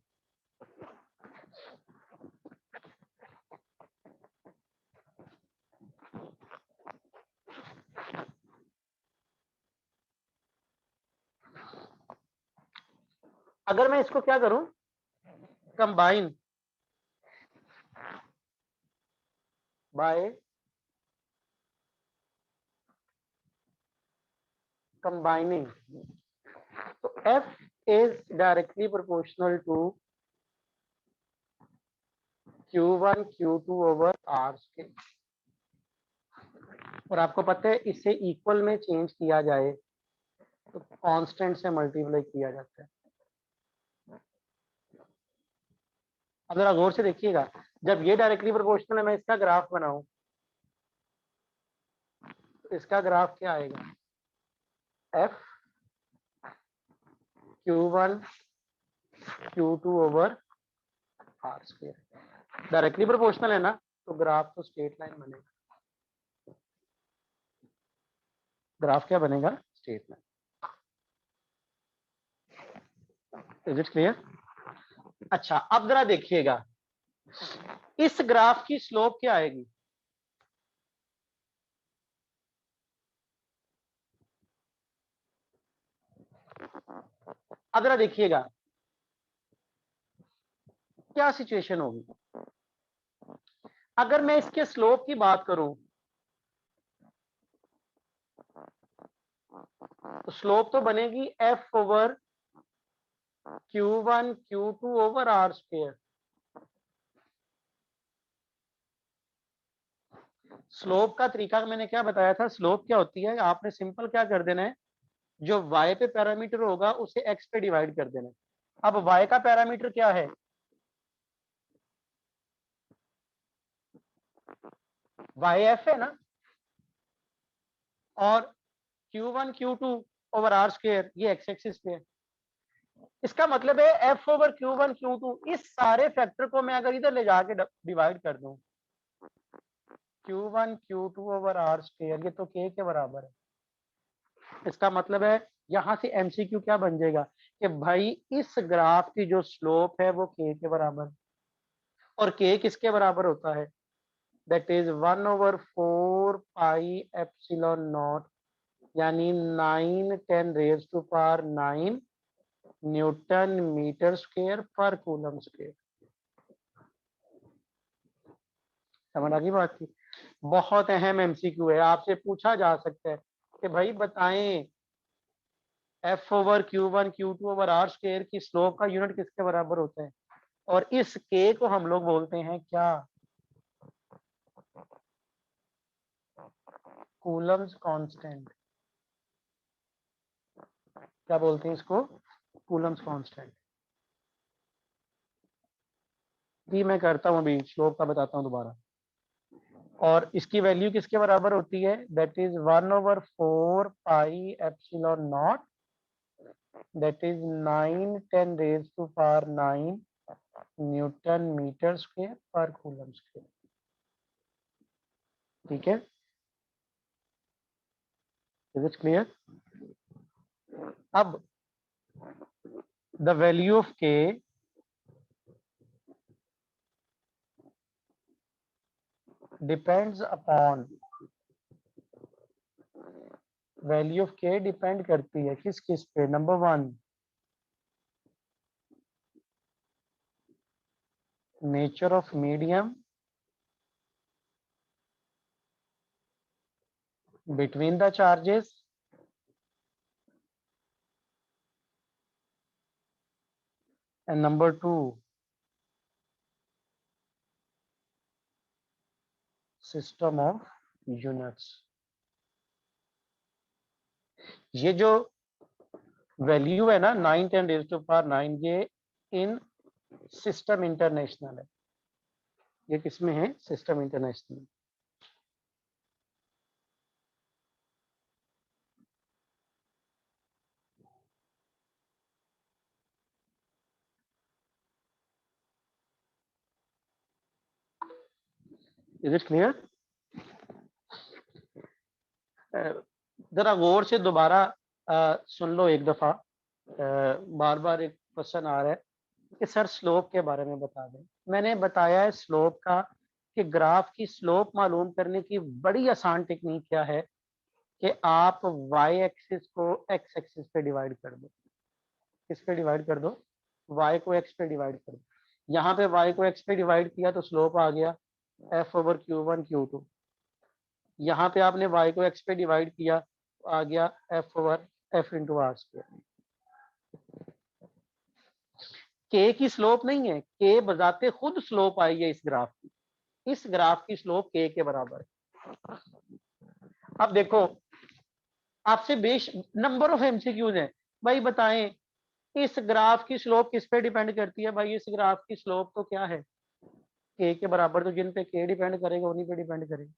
S1: अगर मैं इसको क्या करूं, कंबाइन बाय कंबाइनिंग, तो f is directly proportional to q1 q2 over r square. और आपको पता है इससे इक्वल में चेंज किया जाए तो कांस्टेंट से मल्टीप्लाई किया जाता है। अब जरा गौर से देखिएगा, जब ये डायरेक्टली प्रोपोर्शनल है, मैं इसका ग्राफ बनाऊं तो इसका ग्राफ क्या आएगा, f q1 q2 over r square. Directly proportional है ना, तो ग्राफ तो स्ट्रेट लाइन बनेगा। ग्राफ क्या बनेगा, straight line. Is it clear? अच्छा, अब जरा देखिएगा इस ग्राफ की स्लोप क्या आएगी। अब जरा देखिएगा क्या सिचुएशन होगी अगर मैं इसके स्लोप की बात करूं, तो स्लोप तो बनेगी f over q1 q2 over r square. Slope का तरीका मैंने क्या बताया था, स्लोप क्या होती है, आपने सिंपल क्या कर देना है, जो y पे पैरामीटर होगा उसे x पे डिवाइड कर देना है। अब y का पैरामीटर क्या है, yf है ना, और q1 q2 over r square ये x एक्सिस पे है। इसका मतलब है f ओवर q1 q2, इस सारे फैक्टर को मैं अगर इधर ले जाके डिवाइड कर दूं, q1 q2 over r square, ये तो k के बराबर है। इसका मतलब है यहां से एमसीक्यू क्या बन जाएगा कि भाई इस ग्राफ की जो स्लोप है वो k के बराबर, और k किसके बराबर होता है, that is 1/4 pi epsilon not, यानी 9 × 10⁻⁹ न्यूटन मीटर स्क्वायर पर कूलम स्क्वायर। समझ आ गई बात की? बहुत अहम एमसीक्यू है, आपसे पूछा जा सकता है कि भाई बताएं f over q1 q2 over r square की स्लोप का यूनिट किसके बराबर होता है, और इस k को हम लोग बोलते हैं क्या, कूलम्स कांस्टेंट। क्या बोलते हैं इसको, कूलम्स कांस्टेंट। जी मैं करता हूँ, अभी स्लोप का बताता हूँ दोबारा। और इसकी वैल्यू किसके बराबर होती है, that is 1/4 pi epsilon naught, that is 9 × 10⁻⁹ newton metre square पर कूलम स्क्वायर। ठीक है, इज इट क्लियर? अब the value of K depends upon, value of K depend करती है किस किस पे, number 1 nature of medium between the charges, and number 2 system of units। ये जो वैल्यू है ना 9 × 10⁻⁹, ये इन सिस्टम इंटरनेशनल है, ये किसमें है, system international. Is it clear? जरा गौर से दोबारा सुन लो एक दफा, बार बार एक क्वेश्चन आ रहा है कि सर स्लोप के बारे में बता दें। मैंने बताया है स्लोप का कि ग्राफ की स्लोप मालूम करने की बड़ी आसान टेक्निक क्या है कि आप y एक्सिस को x एक्सिस पे डिवाइड कर दो। किस पे डिवाइड कर दो, y को x पे डिवाइड करो, यहाँ पे y को x पे डिवाइड किया तो स्लोप आ गया f/q1 q2, यहाँ पे आपने y को x पे डिवाइड किया तो आ गया f/f/r²। k की स्लोप नहीं है, k बजाते खुद स्लोप आई है इस ग्राफ की, इस ग्राफ की स्लोप k के बराबर है। अब देखो आपसे बेश नंबर ऑफ एमसीक्यूज हैं, भाई बताएं इस ग्राफ की स्लोप किस पे डिपेंड करती है? भाई इस ग्राफ की स्लोप तो क्या है, k के बराबर, तो जिन पे k डिपेंड करेगा उन्हीं पे डिपेंड करेगा।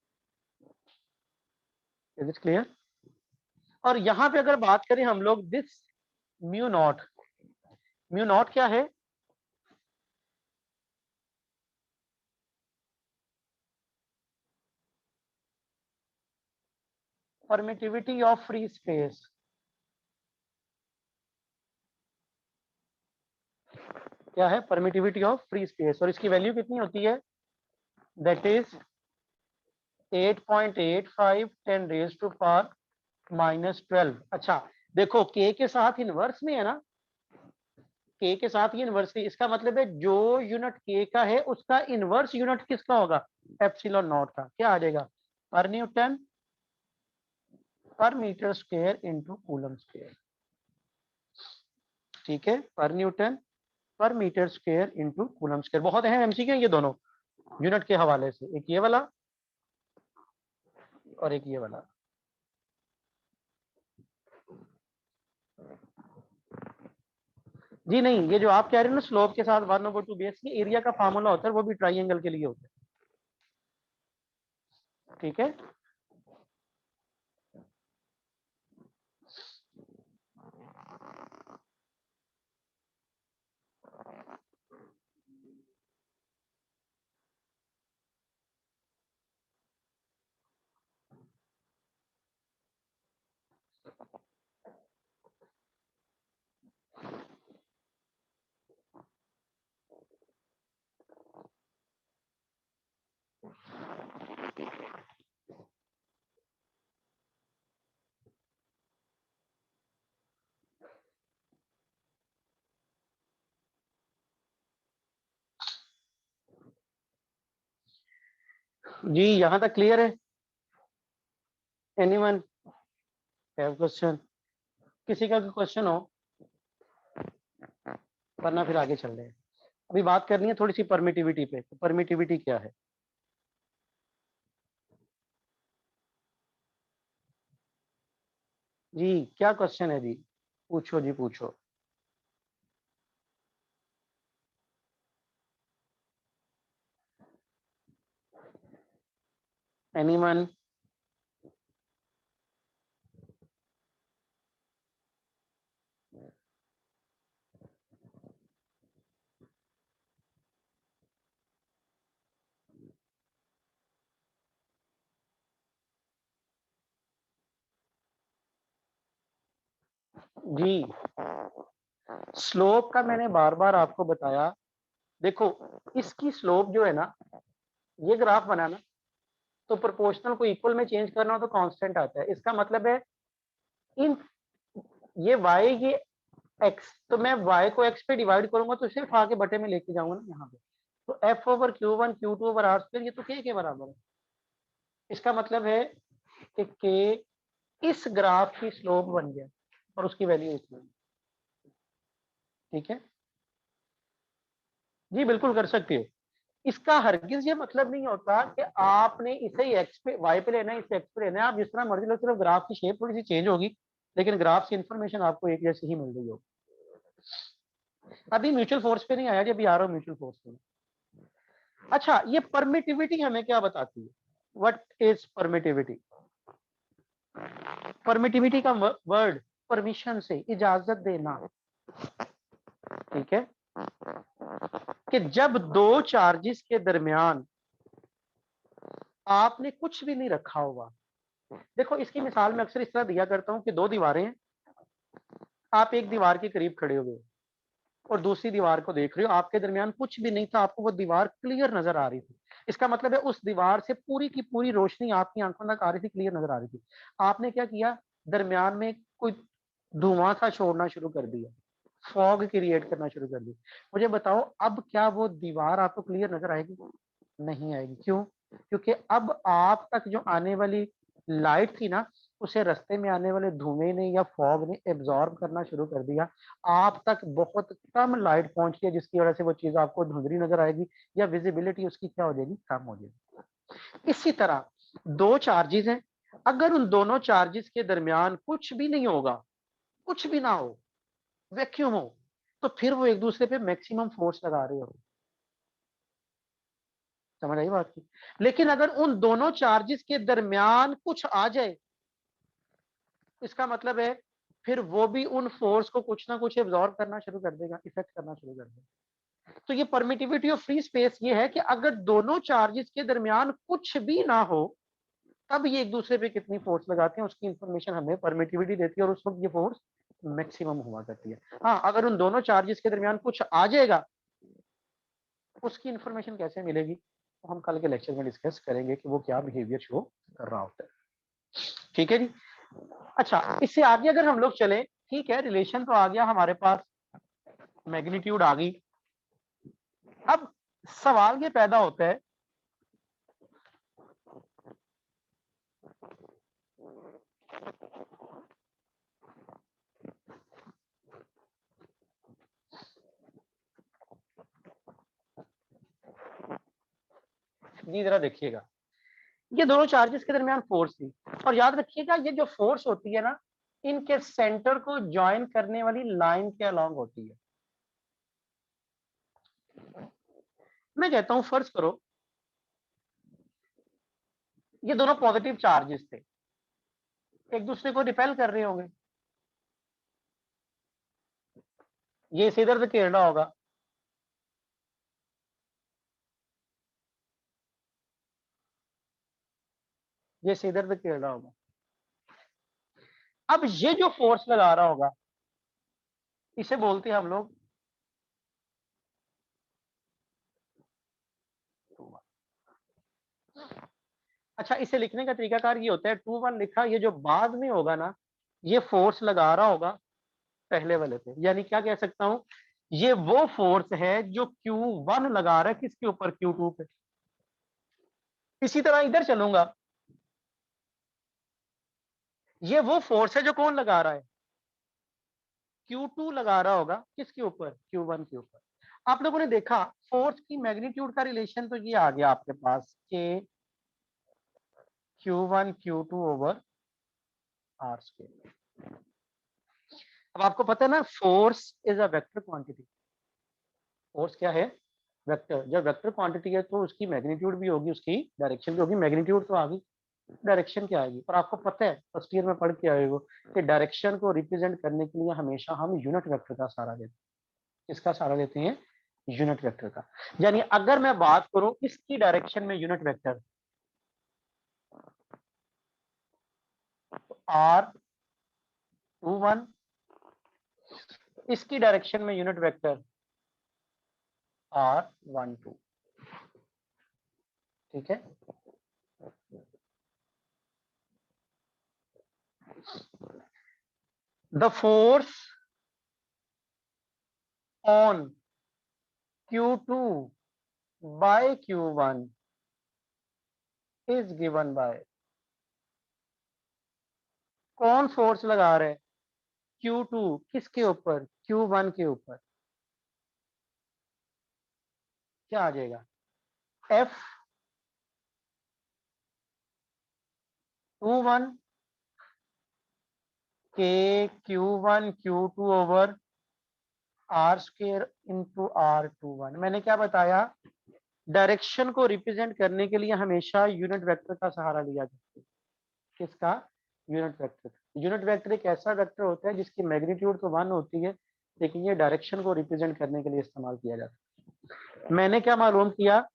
S1: Is it clear? और यहाँ पे अगर बात करें हम लोग this mu naught, mu naught क्या है? Permittivity of free space. क्या है? Permittivity of free space. और इसकी वैल्यू कितनी होती है? That is 8.85 10⁻⁻12। अच्छा देखो k के साथ इनवर्स में है ना, k के साथ ही इनवर्स है, इसका मतलब है जो यूनिट k का है उसका इनवर्स यूनिट किसका होगा? एप्सिलॉन नॉट का। क्या आ जाएगा? पर न्यूटन पर metre square into coulomb square. ठीक है, पर न्यूटन पर metre square into coulomb square. बहुत अहम एमसीक्यू है ये दोनों यूनिट के हवाले से, एक ये वाला और एक ये वाला। जी नहीं, ये जो आप कह रहे हैं ना स्लोप के साथ 1/2 बेस, ये एरिया का फार्मूला होता है, वो भी ट्राइंगल के लिए होता है। ठीक है, जी यहां तक क्लियर है? Anyone have question? किसी का भी क्वेश्चन हो वरना फिर आगे चल रहे हैं। अभी बात करनी है थोड़ी सी परमिटिविटी पे। तो परमिटिविटी क्या है? जी क्या क्वेश्चन है जी? पूछो जी पूछो। एनीवन? जी स्लोप का मैंने बार बार आपको बताया, देखो इसकी स्लोप जो है ना, ये ग्राफ बनाना तो प्रोपोर्शनल को इक्वल में चेंज करना हो तो कांस्टेंट आता है। इसका मतलब है इन ये y ये x, तो मैं y को x पे डिवाइड करूंगा तो सिर्फ आके बटे में लेके जाऊंगा ना यहाँ पे, तो f/q1 q2/r², ये तो k के बराबर है। इसका मतलब है कि k इस ग्राफ की स्लोप बन गया और उसकी वैल्यू इतनी। ठीक है जी, बिल्कुल कर सकते हो। इसका हरगिज ये मतलब नहीं होता कि आपने इसे एक्स पे वाई पे लेना है, इसे एक्स पे लेना है। आप जिस तरह मर्जी लो, सिर्फ ग्राफ की शेप थोड़ी सी चेंज होगी, लेकिन ग्राफ से इंफॉर्मेशन आपको एक जैसी ही मिल रही होगी। अभी म्यूचुअल फोर्स पे नहीं आया जी, अभी आ रहा हूँ म्यूचुअल फोर्स पे। अच्छा ये परमिटिविटी हमें क्या बताती है? What is permittivity? परमिटिविटी का वर्ड परमिशन से, इजाजत देना। ठीक है, कि जब दो चार्जेस के दरमियान आपने कुछ भी नहीं रखा हुआ। देखो इसकी मिसाल मैं अक्सर इस तरह दिया करता हूं कि दो दीवारें हैं, आप एक दीवार के करीब खड़े हो गए और दूसरी दीवार को देख रहे हो, आपके दरमियान कुछ भी नहीं था, आपको वो दीवार क्लियर नजर आ रही थी। इसका मतलब है उस दीवार से पूरी की पूरी रोशनी आपकी आंखों तक आ रही थी, क्लियर नजर आ रही थी। आपने क्या किया? दरमियान में कोई धुआं सा छोड़ना शुरू कर दिया, फॉग क्रिएट करना शुरू कर दी। मुझे बताओ अब क्या वो दीवार आपको क्लियर नजर आएगी? नहीं आएगी। क्यों? क्योंकि अब आप तक जो आने वाली लाइट थी ना, उसे रास्ते में आने वाले धुएं ने या फॉग ने एब्जॉर्ब करना शुरू कर दिया। आप तक बहुत कम लाइट पहुंची है, जिसकी वजह से वो चीज आपको धुंधली नजर आएगी या विजिबिलिटी उसकी क्या हो जाएगी? कम हो जाएगी। इसी तरह दो चार्जेस हैं, अगर उन दोनों चार्जेस के दरमियान कुछ भी नहीं होगा, कुछ भी ना हो, वैक्यूम हो, तो फिर वो एक दूसरे पे मैक्सिमम फोर्स लगा रहे हो। समझ आई बात की? लेकिन अगर उन दोनों चार्जेस के दरमियान कुछ आ जाए, इसका मतलब है फिर वो भी उन फोर्स को कुछ ना कुछ एब्जॉर्ब करना शुरू कर देगा, इफेक्ट करना शुरू कर देगा। तो ये परमिटिविटी ऑफ फ्री स्पेस ये है कि अगर दोनों चार्जेस के दरमियान कुछ भी ना हो, तब ये एक दूसरे पे कितनी फोर्स लगाते हैं उसकी इंफॉर्मेशन हमें परमिटिविटी देती है, और उस वक्त ये फोर्स मैक्सिमम हुआ करती है। हाँ, अगर उन दोनों चार्जेस के दरमियान कुछ आ जाएगा, उसकी इंफॉर्मेशन कैसे मिलेगी, तो हम कल के लेक्चर में डिस्कस करेंगे कि वो क्या बिहेवियर शो कर रहा होता है। ठीक है जी। अच्छा, इससे आगे अगर हम लोग चले, ठीक है, रिलेशन तो आ गया हमारे पास, मैग्नीट्यूड आ गई। अब सवाल ये पैदा होता है, जी जरा देखिएगा, ये दोनों चार्जेस के दरमियान फोर्स थी, और याद रखिएगा ये जो फोर्स होती है ना, इनके सेंटर को ज्वाइन करने वाली लाइन के अलोंग होती है। मैं कहता हूं फर्ज करो ये दोनों पॉजिटिव चार्जेस थे, एक दूसरे को रिपेल कर रहे होंगे, ये इसे इधर धकेल रहा होगा, ये इसे इधर धकेल रहा होगा। अब ये जो फोर्स लगा रहा होगा, इसे बोलते हैं हम लोग, अच्छा इसे लिखने का तरीकाकार ये होता है, 2 1 लिखा, ये जो बाद में होगा ना, ये फोर्स लगा रहा होगा पहले वाले पे, यानी क्या कह सकता हूं, ये वो फोर्स है जो Q1 लगा रहा है किसके ऊपर? Q2 पे। इसी तरह इधर चलूंगा, ये वो फोर्स है जो कौन लगा रहा है? Q2 लगा रहा होगा किसके ऊपर? Q1 के ऊपर। आप लोगों ने देखा फोर्स की मैग्नीट्यूड का रिलेशन तो ये आ गया आपके पास कि Q1 Q2 over are square. अब आपको पता है ना, force is a vector quantity. Force क्या है? वेक्टर। जब वेक्टर क्वांटिटी है तो उसकी मैग्नीट्यूड भी होगी, उसकी डायरेक्शन भी होगी। मैग्नीट्यूड तो आ गई, डायरेक्शन क्या आएगी? और आपको पता है फर्स्ट ईयर में पढ़ के आए हो कि डायरेक्शन को रिप्रेजेंट करने के लिए हमेशा हम यूनिट वेक्टर का सहारा लेते हैं। किसका सहारा लेते हैं? यूनिट वेक्टर का। यानी अगर मैं बात करूं इसकी डायरेक्शन में यूनिट वेक्टर R21, इसकी डायरेक्शन में यूनिट वेक्टर R12। ठीक है, the force on Q2 by Q1 is given by, कौन फोर्स लगा रहे हैं? Q2 किसके ऊपर? Q1 के ऊपर। क्या आ जाएगा? F21 के Q1 Q2 over are square into R21। मैंने क्या बताया? डायरेक्शन को रिप्रेजेंट करने के लिए हमेशा यूनिट वेक्टर का सहारा लिया जाता है। किसका? Unit vector. यूनिट वेक्टर एक ऐसा वेक्टर होता है जिसकी मैग्नीट्यूड तो 1 होती है, लेकिन ये डायरेक्शन को रिप्रेजेंट करने के लिए इस्तेमाल किया जाता है। मैंने क्या मालूम किया?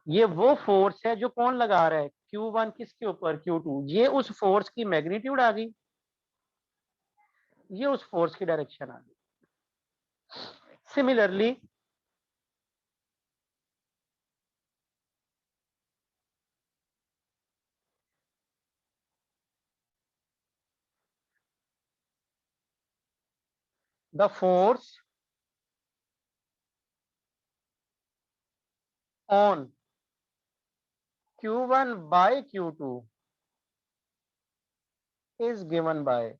S1: ये वो फोर्स है जो कौन लगा रहा है? Q1 किसके ऊपर? Q2। ये उस फोर्स की मैग्नीट्यूड आ गई, ये उस फोर्स की डायरेक्शन आ गई। Similarly the force on Q1 by Q2 is given by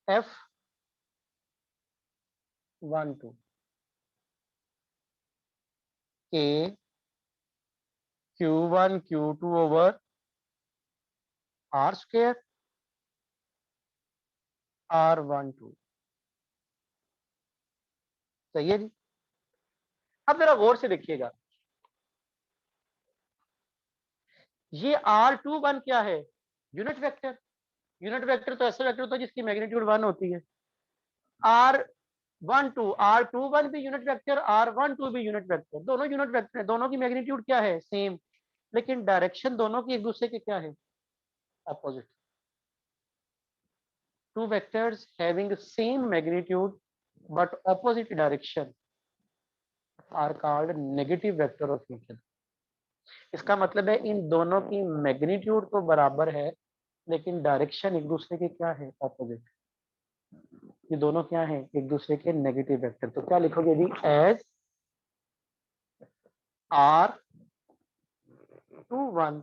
S1: F12 K Q1 Q2 over R square R12। सही है जी। अब जरा गौर से देखिएगा, ये R21 क्या है? Unit vector. यूनिट वेक्टर तो ऐसा वेक्टर होता है जिसकी मैग्नीट्यूड 1 होती है। R12 भी यूनिट वेक्टर, R12 भी यूनिट वेक्टर, दोनों यूनिट वेक्टर है, दोनों की मैग्नीट्यूड क्या है? सेम। लेकिन डायरेक्शन दोनों की एक दूसरे के क्या है? Opposite. Two vectors having same magnitude but opposite direction are called negative vector of each other। इसका मतलब है इन दोनों की मैग्नीट्यूड तो बराबर है, लेकिन डायरेक्शन एक दूसरे के क्या है? ऑपोजिट। ये दोनों क्या है? एक दूसरे के नेगेटिव वेक्टर। तो क्या लिखोगे जी? As R21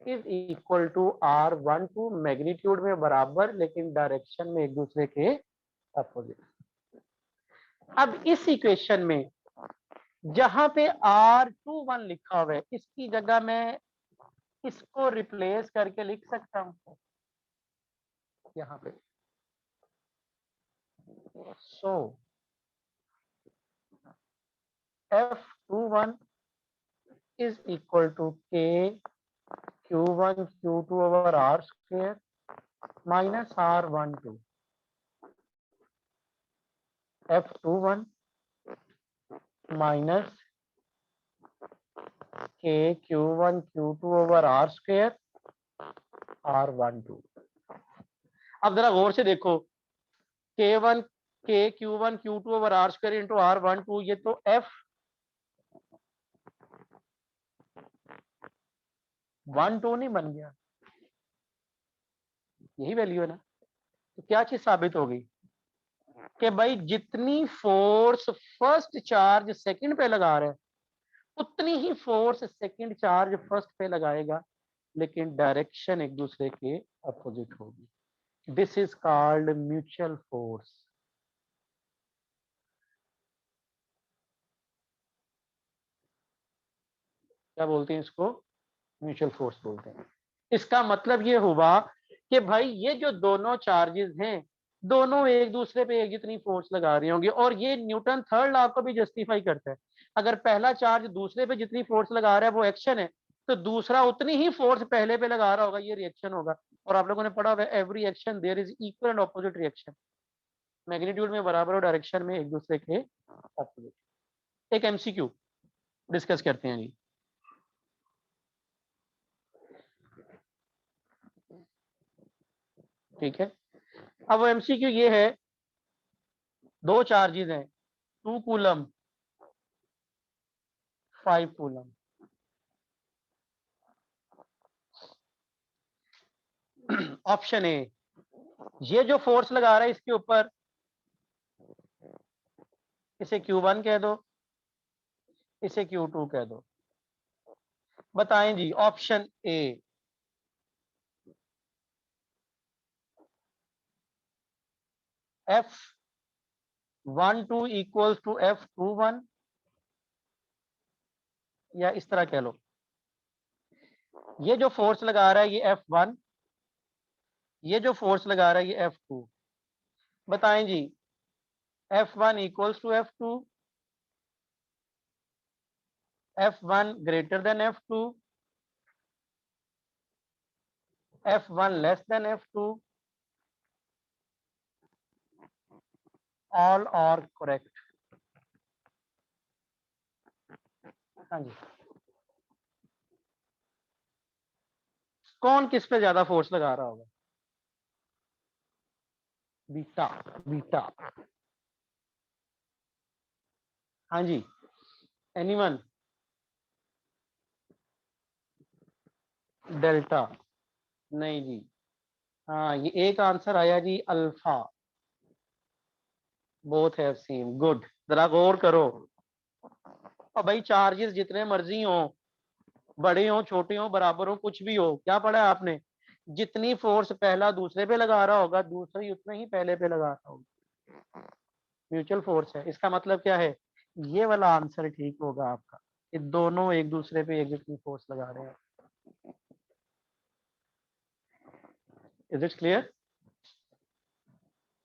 S1: is equal to R12, magnitude में बराबर लेकिन डायरेक्शन में एक दूसरे के अपोजिट। अब इस इक्वेशन में जहां पे R21 लिखा हुआ है, इसकी जगह मैं इसको रिप्लेस करके लिख सकता हूं यहाँ पे। So F21 is equal to K Q1 Q2 over R square minus R12। F21 minus K Q1 Q2 over R square R12। अब जरा गौर से देखो, K1 K Q1 Q2 over R square into R12, ये तो F12 नहीं बन गया? यही वैल्यू है ना? तो क्या चीज साबित हो गई कि भाई जितनी फोर्स फर्स्ट चार्ज सेकंड पे लगा रहा है, उतनी ही फोर्स सेकंड चार्ज फर्स्ट पे लगाएगा, लेकिन डायरेक्शन एक दूसरे के अपोजिट होगी। This is called mutual force. क्या बोलते हैं इसको? म्यूचुअल फोर्स बोलते हैं। इसका मतलब ये हुआ कि भाई ये जो दोनों चार्जेस हैं, दोनों एक दूसरे पे एक जितनी फोर्स लगा रही होंगी, और ये न्यूटन थर्ड लॉ को भी जस्टिफाई करता है। अगर पहला चार्ज दूसरे पे जितनी फोर्स लगा रहा है वो एक्शन है, तो दूसरा उतनी ही फोर्स पहले पे लगा रहा होगा, ये रिएक्शन होगा। और आप लोगों ने पढ़ा हुआ है every action there is equal and opposite reaction. Magnitude में बराबर और डायरेक्शन में एक दूसरे के ऑपोजिट। एक एमसीक्यू डिस्कस करते हैं जी। ठीक है, अब वो एमसीक्यू ये है, दो चार्जेस हैं, 2 कूलम 5 कूलम। ऑप्शन ए, ये जो फोर्स लगा रहा है इसके ऊपर, इसे Q1 कह दो, इसे Q2 कह दो। बताएं जी, option A F12 equals to F21, या इस तरह कह लो, ये जो फोर्स लगा रहा है ये F1, ये जो फोर्स लगा रहा है ये F2। बताएं जी, F1 equals to F2, F1 greater than F2, F1 less than F2, all are correct. हाँ जी, कौन किस पे ज्यादा फोर्स लगा रहा होगा? बीटा। बीटा। हाँ जी, एनीवन? डेल्टा? नहीं जी। हाँ, ये एक आंसर आया जी, alpha. Both have same, good. जरा गौर करो। और भाई चार्जेस जितने मर्जी हो, बड़े हो छोटे हो बराबर हो कुछ भी हो, क्या पढ़ा है आपने? जितनी फोर्स पहला दूसरे पे लगा रहा होगा दूसरा ही उतना ही पहले पे लगा रहा होगा। म्यूचुअल फोर्स है, इसका मतलब क्या है? ये वाला आंसर ठीक होगा आपका, कि दोनों एक दूसरे पे एक जितनी फोर्स लगा रहे हैं। Is it clear?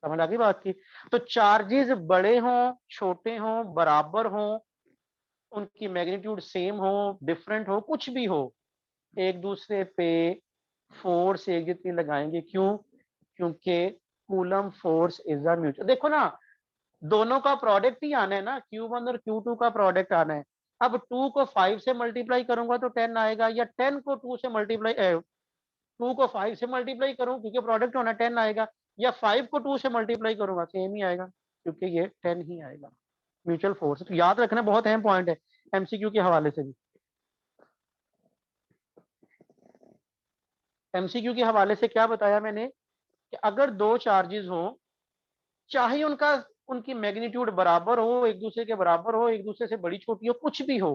S1: समझ आ गई बात की? तो चार्जेस बड़े हों छोटे हों बराबर हों, उनकी मैग्नीट्यूड सेम हो डिफरेंट हो कुछ भी हो, एक दूसरे पे फोर्स एक जितनी लगाएंगे। क्यों? क्योंकि coulomb force is a mutual. देखो ना, दोनों का प्रोडक्ट ही आना है ना, Q1 और Q2 का प्रोडक्ट आना है। अब 2 को 5 से मल्टीप्लाई करूंगा तो 10 आएगा, या 10 को 2 से मल्टीप्लाई 2 को 5 से मल्टीप्लाई करूं क्योंकि प्रोडक्ट होना 10 आएगा, या 5 को 2 से मल्टीप्लाई करूंगा सेम ही आएगा, क्योंकि ये 10 ही आएगा। म्यूचुअल फोर्स तो याद रखना बहुत अहम पॉइंट है एमसीक्यू के हवाले से भी। एमसीक्यू के हवाले से क्या बताया मैंने, कि अगर दो चार्जेस हो, चाहे उनका उनकी मैग्नीट्यूड बराबर हो, एक दूसरे के बराबर हो, एक दूसरे से बड़ी छोटी हो, कुछ भी हो,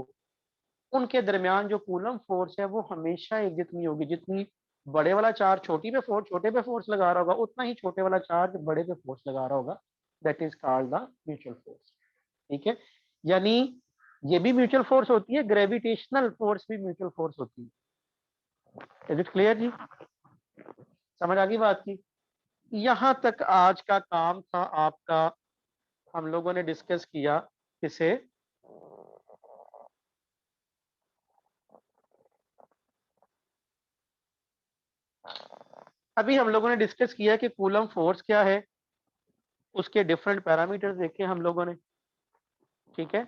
S1: उनके दरमियान जो कूलम फोर्स है वो हमेशा एक जितनी होगी। जितनी बड़े वाला चार्ज छोटे पे फोर्स लगा रहा होगा, उतना ही छोटे वाला चार्ज बड़े पे फोर्स लगा रहा होगा। That is called the mutual force. ठीक है? यानी ये भी म्यूचुअल फोर्स होती है, ग्रेविटेशनल फोर्स भी म्यूचुअल फोर्स होती है। इज इट क्लियर जी? समझ आ गई बात की? यहां तक आज का काम था आपका। हम लोगों ने डिस्कस किया किसे? अभी हम लोगों ने डिस्कस किया कि कूलम फोर्स क्या है, उसके डिफरेंट पैरामीटर्स देखे हम लोगों ने। ठीक है?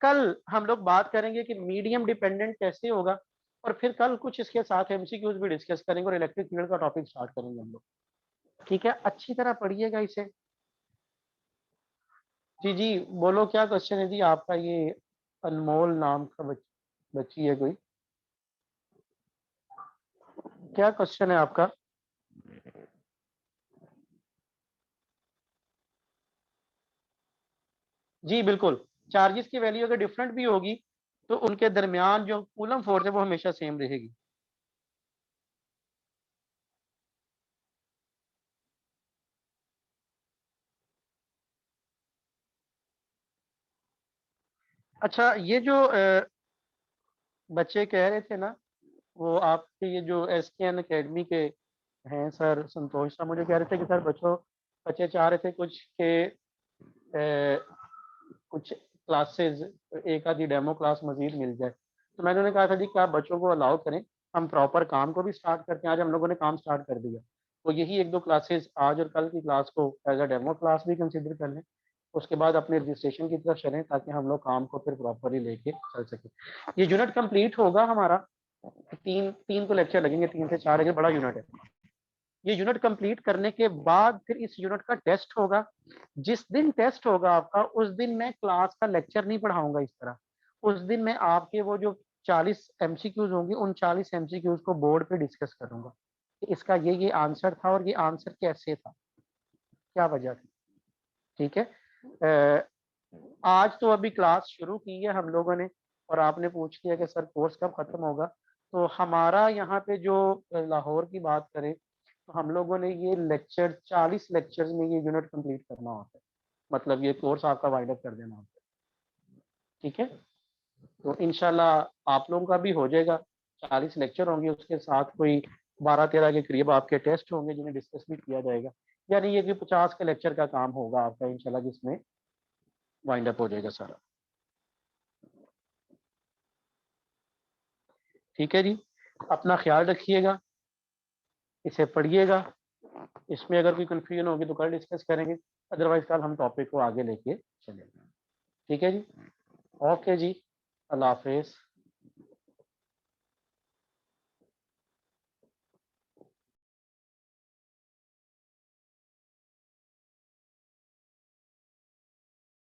S1: कल हम लोग बात करेंगे कि मीडियम डिपेंडेंट कैसे होगा, और फिर कल कुछ इसके साथ एमसीक्यूज भी डिस्कस करेंगे और इलेक्ट्रिक फील्ड का टॉपिक स्टार्ट करेंगे हम लोग। ठीक है? अच्छी तरह पढ़िएगा इसे। जी जी, बोलो क्या क्वेश्चन है जी आपका? ये अनमोल नाम का बच्ची है कोई, क्या क्वेश्चन है आपका? जी बिल्कुल, चार्जेस की वैल्यू अगर डिफरेंट भी होगी तो उनके दरमियान जो कूलम फोर्स है वो हमेशा सेम रहेगी। अच्छा, ये जो बच्चे कह रहे थे ना, वो आपके ये जो SKN अकेडमी के हैं सर संतोष सर, मुझे कह रहे थे कि सर बच्चों बच्चे चाह रहे थे कुछ के कुछ क्लासेस, एक आधी डेमो क्लास मजीद मिल जाए। तो मैंने उन्हें कहा था जी कि आप बच्चों को अलाउ करें, हम प्रॉपर काम को भी स्टार्ट करते हैं। आज हम लोगों ने काम स्टार्ट कर दिया, तो यही एक दो क्लासेस आज और कल की क्लास को एज अ डेमो क्लास भी कंसिडर कर लें। उसके बाद अपने रजिस्ट्रेशन की तरफ चलें ताकि हम लोग काम को फिर प्रॉपरली लेके चल सकें। ये यूनिट कंप्लीट होगा हमारा, तीन तीन को लेक्चर लगेंगे, 3 से 4 एक बड़ा यूनिट है। ये यूनिट कंप्लीट करने के बाद फिर इस यूनिट का टेस्ट होगा। जिस दिन टेस्ट होगा आपका, उस दिन मैं क्लास का लेक्चर नहीं पढ़ाऊंगा इस तरह। उस दिन मैं आपके वो जो 40 एमसीक्यूज होंगे, उन 40 एमसीक्यूज को बोर्ड पे डिस्कस करूंगा कि इसका ये आंसर था और ये आंसर कैसे था, क्या वजह थी। ठीक है? आज तो अभी क्लास शुरू की है हम लोगों ने, और आपने पूछ लिया कि सर कोर्स कब खत्म होगा। तो हमारा यहाँ पे जो लाहौर की बात करें, तो हम लोगों ने ये लेक्चर 40 लेक्चर्स में ये यूनिट कंप्लीट करना होता है, मतलब ये कोर्स आपका वाइड अप कर देना होता है। ठीक है? तो इंशाल्लाह आप लोगों का भी हो जाएगा। 40 लेक्चर होंगे, उसके साथ कोई 12-13 के करीब आपके टेस्ट होंगे जिन्हें डिस्कस भी किया जाएगा। यानी ये कि 50 के लेक्चर का काम होगा आपका इंशाल्लाह, जिसमें वाइंड अप हो जाएगा सारा। ठीक है जी? अपना ख्याल रखिएगा, इसे पढ़िएगा। इसमें अगर कोई कंफ्यूजन होगी तो कल डिस्कस करेंगे, अदरवाइज कल हम टॉपिक को आगे लेके चलेंगे। ठीक है जी? ओके जी, अल्लाह हाफिज।